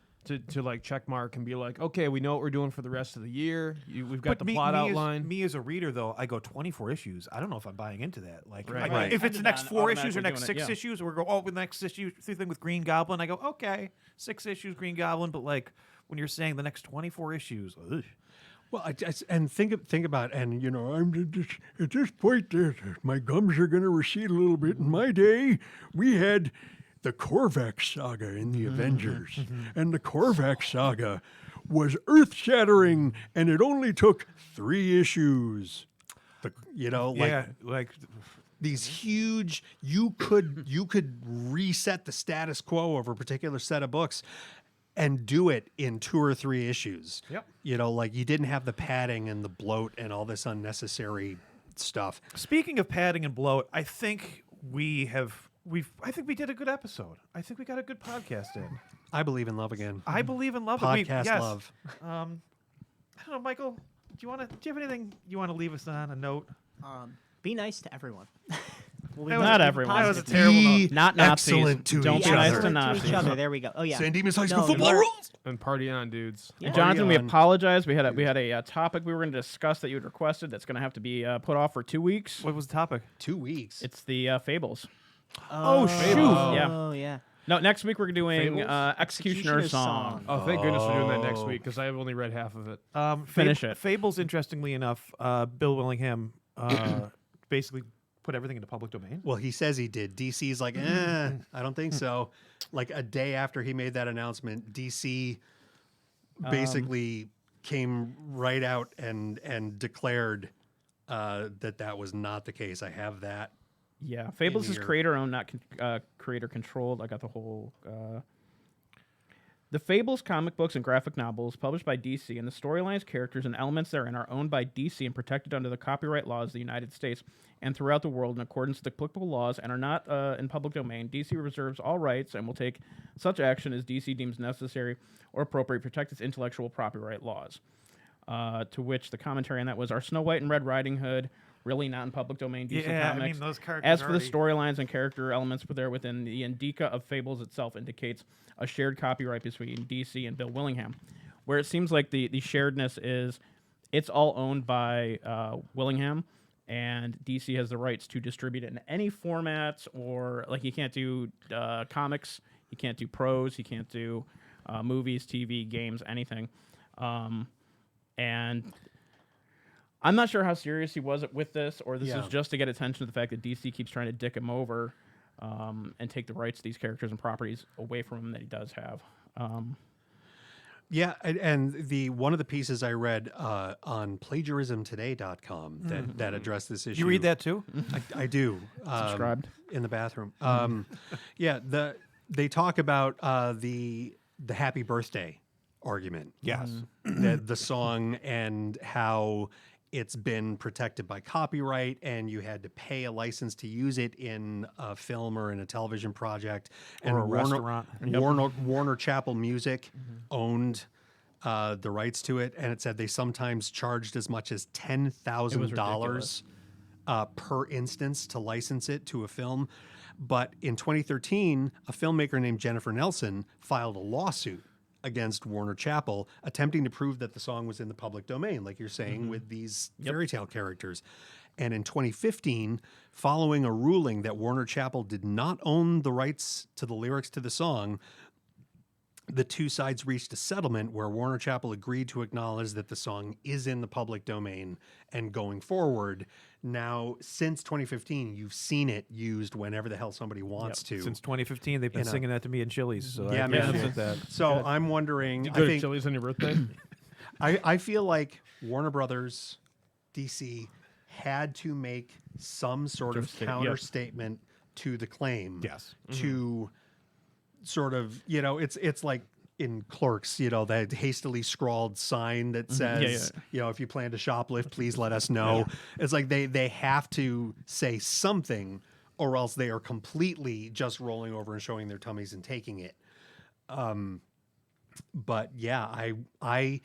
to like check mark and be like, okay, we know what we're doing for the rest of the year. We've got the plot outline. Me as a reader, though, I go 24 issues. I don't know if I'm buying into that. Like, Right. If it's the next 4 issues or next 6 issues, or the next issue thing with Green Goblin, I go, okay, 6 issues Green Goblin. But like when you're saying the next 24 issues, ugh. Well, and think about, and I'm just, at this point, my gums are going to recede a little bit. In my day, we had the Korvac saga in the Avengers, and the Korvac saga was earth-shattering, and it only took 3 issues. Like these huge. You could reset the status quo of a particular set of books and do it in 2 or 3 issues. Yep. You didn't have the padding and the bloat and all this unnecessary stuff. Speaking of padding and bloat, I think we did a good episode. I think we got a good podcast in. I believe in love again. I believe in love. Podcast yes. love. I don't know, Michael. Do you have anything you want to leave us on a note? Be nice to everyone. Not everyone. That was a terrible note. Not Nazis. Excellent to Don't each be nice other. to Nazis. To each other. There we go. Oh yeah. San Dimas High School No, football no. rules. And party on, dudes. Yeah. Jonathan, we on. apologize. We had a topic we were going to discuss that you had requested that's going to have to be put off for 2 weeks. What was the topic? 2 weeks. It's the Fables. Oh, shoot. Yeah. Oh yeah. No, next week we're doing Fables? Executioner's Song. Oh, thank goodness we're doing that next week, because I have only read half of it. Finish it. Fables, interestingly enough, Bill Willingham basically put everything into public domain. Well, he says he did. DC's like, I don't think so. Like a day after he made that announcement, DC basically came right out and declared that was not the case. I have that. Yeah, Fables is here. creator-owned, not creator-controlled. I got the whole... The Fables comic books and graphic novels published by DC and the storylines, characters, and elements therein are owned by DC and protected under the copyright laws of the United States and throughout the world in accordance with applicable laws and are not in public domain. DC reserves all rights and will take such action as DC deems necessary or appropriate to protect its intellectual property laws. To which the commentary on that was, are Snow White and Red Riding Hood really not in public domain DC Yeah, I Comics. mean, those characters As for the already- storylines and character elements there within the indica of Fables itself indicates a shared copyright between DC and Bill Willingham, where it seems like the sharedness is it's all owned by Willingham, and DC has the rights to distribute it in any format, or like he can't do comics, he can't do prose, he can't do movies, TV, games, anything. And I'm not sure how serious he was with this, or this is just to get attention to the fact that DC keeps trying to dick him over and take the rights to these characters and properties away from him that he does have. Yeah, and the one of the pieces I read on plagiarismtoday.com that addressed this issue. You read that too? I do. Subscribed. In the bathroom. Yeah, they talk about the Happy Birthday argument. Yes. The song and how it's been protected by copyright, and you had to pay a license to use it in a film or in a television project. And Or a restaurant. Warner Chappell Music owned the rights to it, and it said they sometimes charged as much as $10,000 per instance to license it to a film. But in 2013, a filmmaker named Jennifer Nelson filed a lawsuit against Warner Chappell, attempting to prove that the song was in the public domain, like you're saying with these fairy tale characters. And in 2015, following a ruling that Warner Chappell did not own the rights to the lyrics to the song, the two sides reached a settlement where Warner Chappell agreed to acknowledge that the song is in the public domain. And going forward, now since 2015, you've seen it used whenever the hell somebody wants to. Since 2015, they've been singing that to me in Chili's. So Yeah, I man. appreciate that. So I'm wondering, You I go to think Chili's on your birthday? I feel like Warner Brothers, DC, had to make some sort of counter statement to the claim. Yes. To sort of, it's like in Clerks, that hastily scrawled sign that says, if you plan to shoplift, please let us know. It's like they have to say something, or else they are completely just rolling over and showing their tummies and taking it. But yeah, I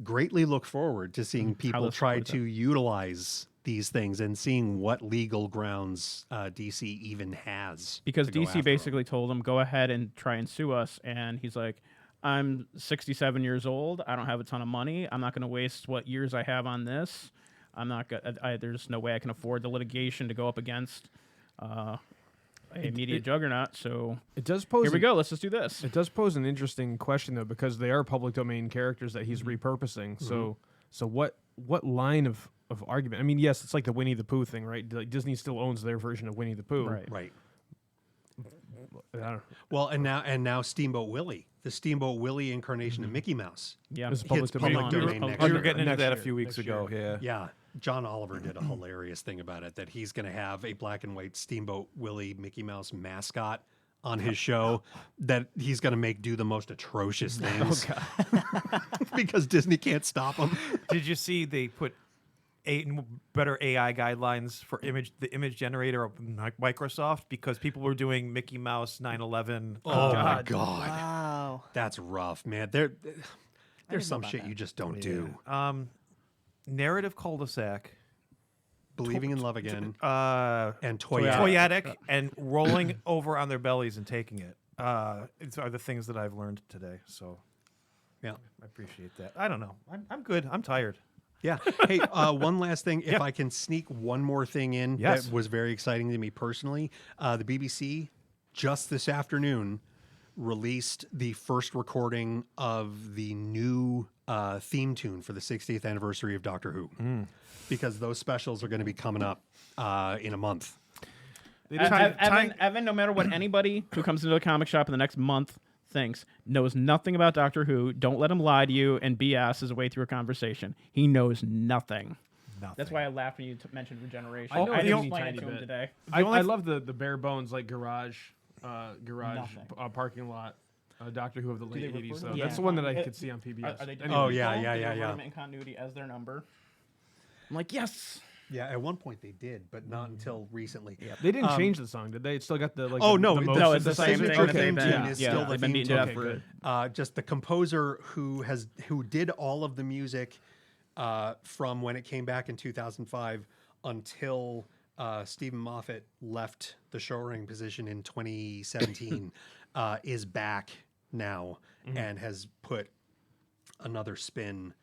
greatly look forward to seeing people try to utilize these things and seeing what legal grounds DC even has. Because to go DC after basically told him, go ahead and try and sue us. And he's like, I'm 67 years old. I don't have a ton of money. I'm not going to waste what years I have on this. I'm not gonna, there's no way I can afford the litigation to go up against a media juggernaut. So It does pose. here we go. Let's just do this. It does pose an interesting question though, because they are public domain characters that he's repurposing. So what line of argument? I mean, yes, it's like the Winnie the Pooh thing, right? Like Disney still owns their version of Winnie the Pooh. Right. I don't know. Well, and now Steamboat Willie, the Steamboat Willie incarnation of Mickey Mouse. Yeah. It's Hits public domain. public domain next We year. were getting into Next that a year. few weeks Next ago. year. Yeah. Yeah, John Oliver did a hilarious thing about it, that he's going to have a black and white Steamboat Willie Mickey Mouse mascot on his show that he's going to make do the most atrocious things because Disney can't stop him. Did you see they put better AI guidelines for the image generator of Microsoft because people were doing Mickey Mouse 9/11? Oh my God. Wow. That's rough, man. There's some shit you just don't do. Narrative cul-de-sac, Believing in Love Again and toyetic, and rolling over on their bellies and taking it. These are the things that I've learned today. So Yeah. I appreciate that. I don't know. I'm good. I'm tired. Yeah. Hey, one last thing. If Yeah. I can sneak one more thing in Yes. that was very exciting to me personally. The BBC just this afternoon released the first recording of the new theme tune for the 60th anniversary of Doctor Who. Because those specials are going to be coming up in a month. Evan, no matter what anybody who comes into the comic shop in the next month thinks, knows nothing about Doctor Who, don't let him lie to you and BS his way through a conversation. He knows nothing. That's why I laughed when you mentioned regeneration. I know I a didn't teeny explain it tiny to him bit. today. I love the bare bones like garage Nothing. parking lot. Doctor Who of the late they refer 80s. to So them? that's the one that I could see on PBS. Are they Anyway. Oh, yeah, Do yeah, they yeah, refer yeah. them in continuity as their number. I'm like, yes. Yeah, at one point they did, but not until recently. They didn't change the song, did they? It still got the like. Oh, the, no, the the- most No, it's the same signature thing. that theme they've tune been- is yeah, still the they've been theme beating it up tune. for. Okay, Just the composer who did all of the music from when it came back in 2005 until Stephen Moffat left the showrunning position in 2017, is back now and has put another spin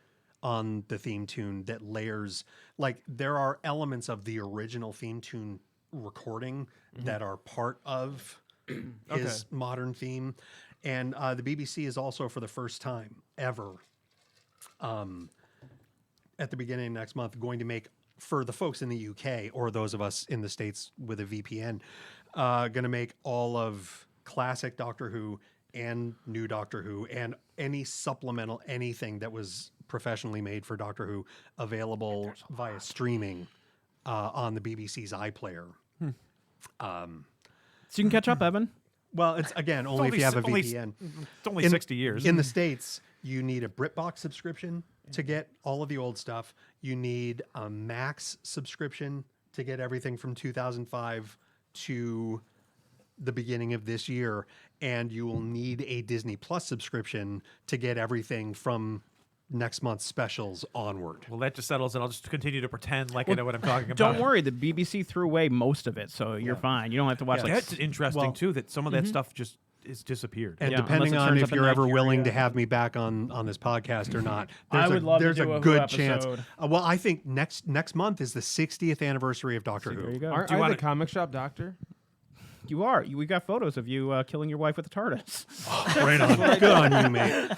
on the theme tune that layers, like there are elements of the original theme tune recording that are part of his modern theme. And the BBC is also, for the first time ever, at the beginning of next month, going to make, for the folks in the UK or those of us in the States with a VPN, going to make all of classic Doctor Who and new Doctor Who and any supplemental anything that was professionally made for Doctor Who available via streaming on the BBC's iPlayer. So you can catch up, Evan. Well, it's again only if you have a VPN. It's only 60 years. In the States, you need a BritBox subscription to get all of the old stuff. You need a Max subscription to get everything from 2005 to the beginning of this year. And you will need a Disney Plus subscription to get everything from next month's specials onward. Well, that just settles it. I'll just continue to pretend like I know what I'm talking about. Don't worry, the BBC threw away most of it, so you're fine. You don't have to watch That's interesting too. That some of that stuff just is disappeared. And Yeah, depending unless it on turns if up in you're ever willing Nigeria. to have me back on this podcast or not, I would love to there's do a a Who good chance. episode. Well, I think next month is the 60th anniversary of Doctor There you Who. go. Aren't I the comic shop doctor? You are. We got photos of you killing your wife with a TARDIS. Right on. Good on you, mate.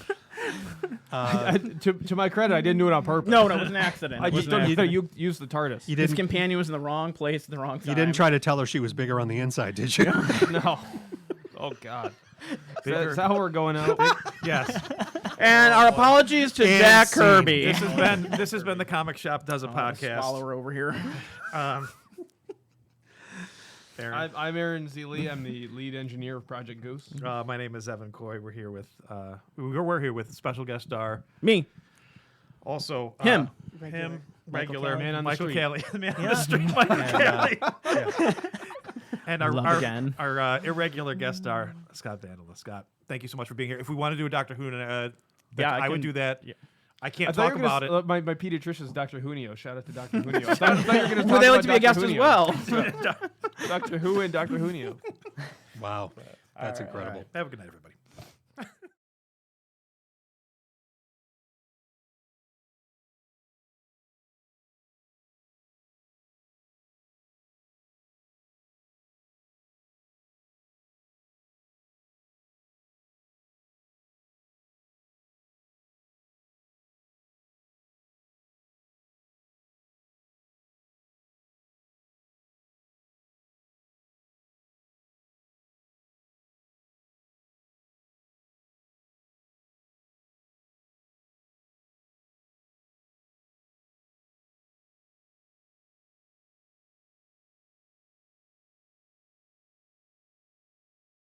To my credit, I didn't do it on purpose. No, it was an accident. I It was just an don't. accident. You used the TARDIS. You His didn't. companion was in the wrong place at the wrong time. You didn't try to tell her she was bigger on the inside, did you? No. Oh God. Is that how we're going out? Yes. And our apologies to And Jack scene. Kirby. This has been the Comic Shop Does a Podcast. Swallower over here. Aaron. I'm Aaron Zeely. I'm the lead engineer of Project Goose. My name is Evan Coy. We're here with special guest star. Me. Also Him. regular Man on the Michael street. Kelly, the man on the street, Michael Kelly, and Love our again. irregular guest star Scott Bandla. Scott, thank you so much for being here. If we want to do a Doctor Who, Yeah, I would can- do that. yeah. I I can't thought talk you were about gonna it. My pediatrician is Dr. Junio. Shout out to Dr. Junio. I thought you were going to Would they like to be a guest as well? Dr. Who and Dr. Junio. Wow. That's incredible. Have a good night, everybody.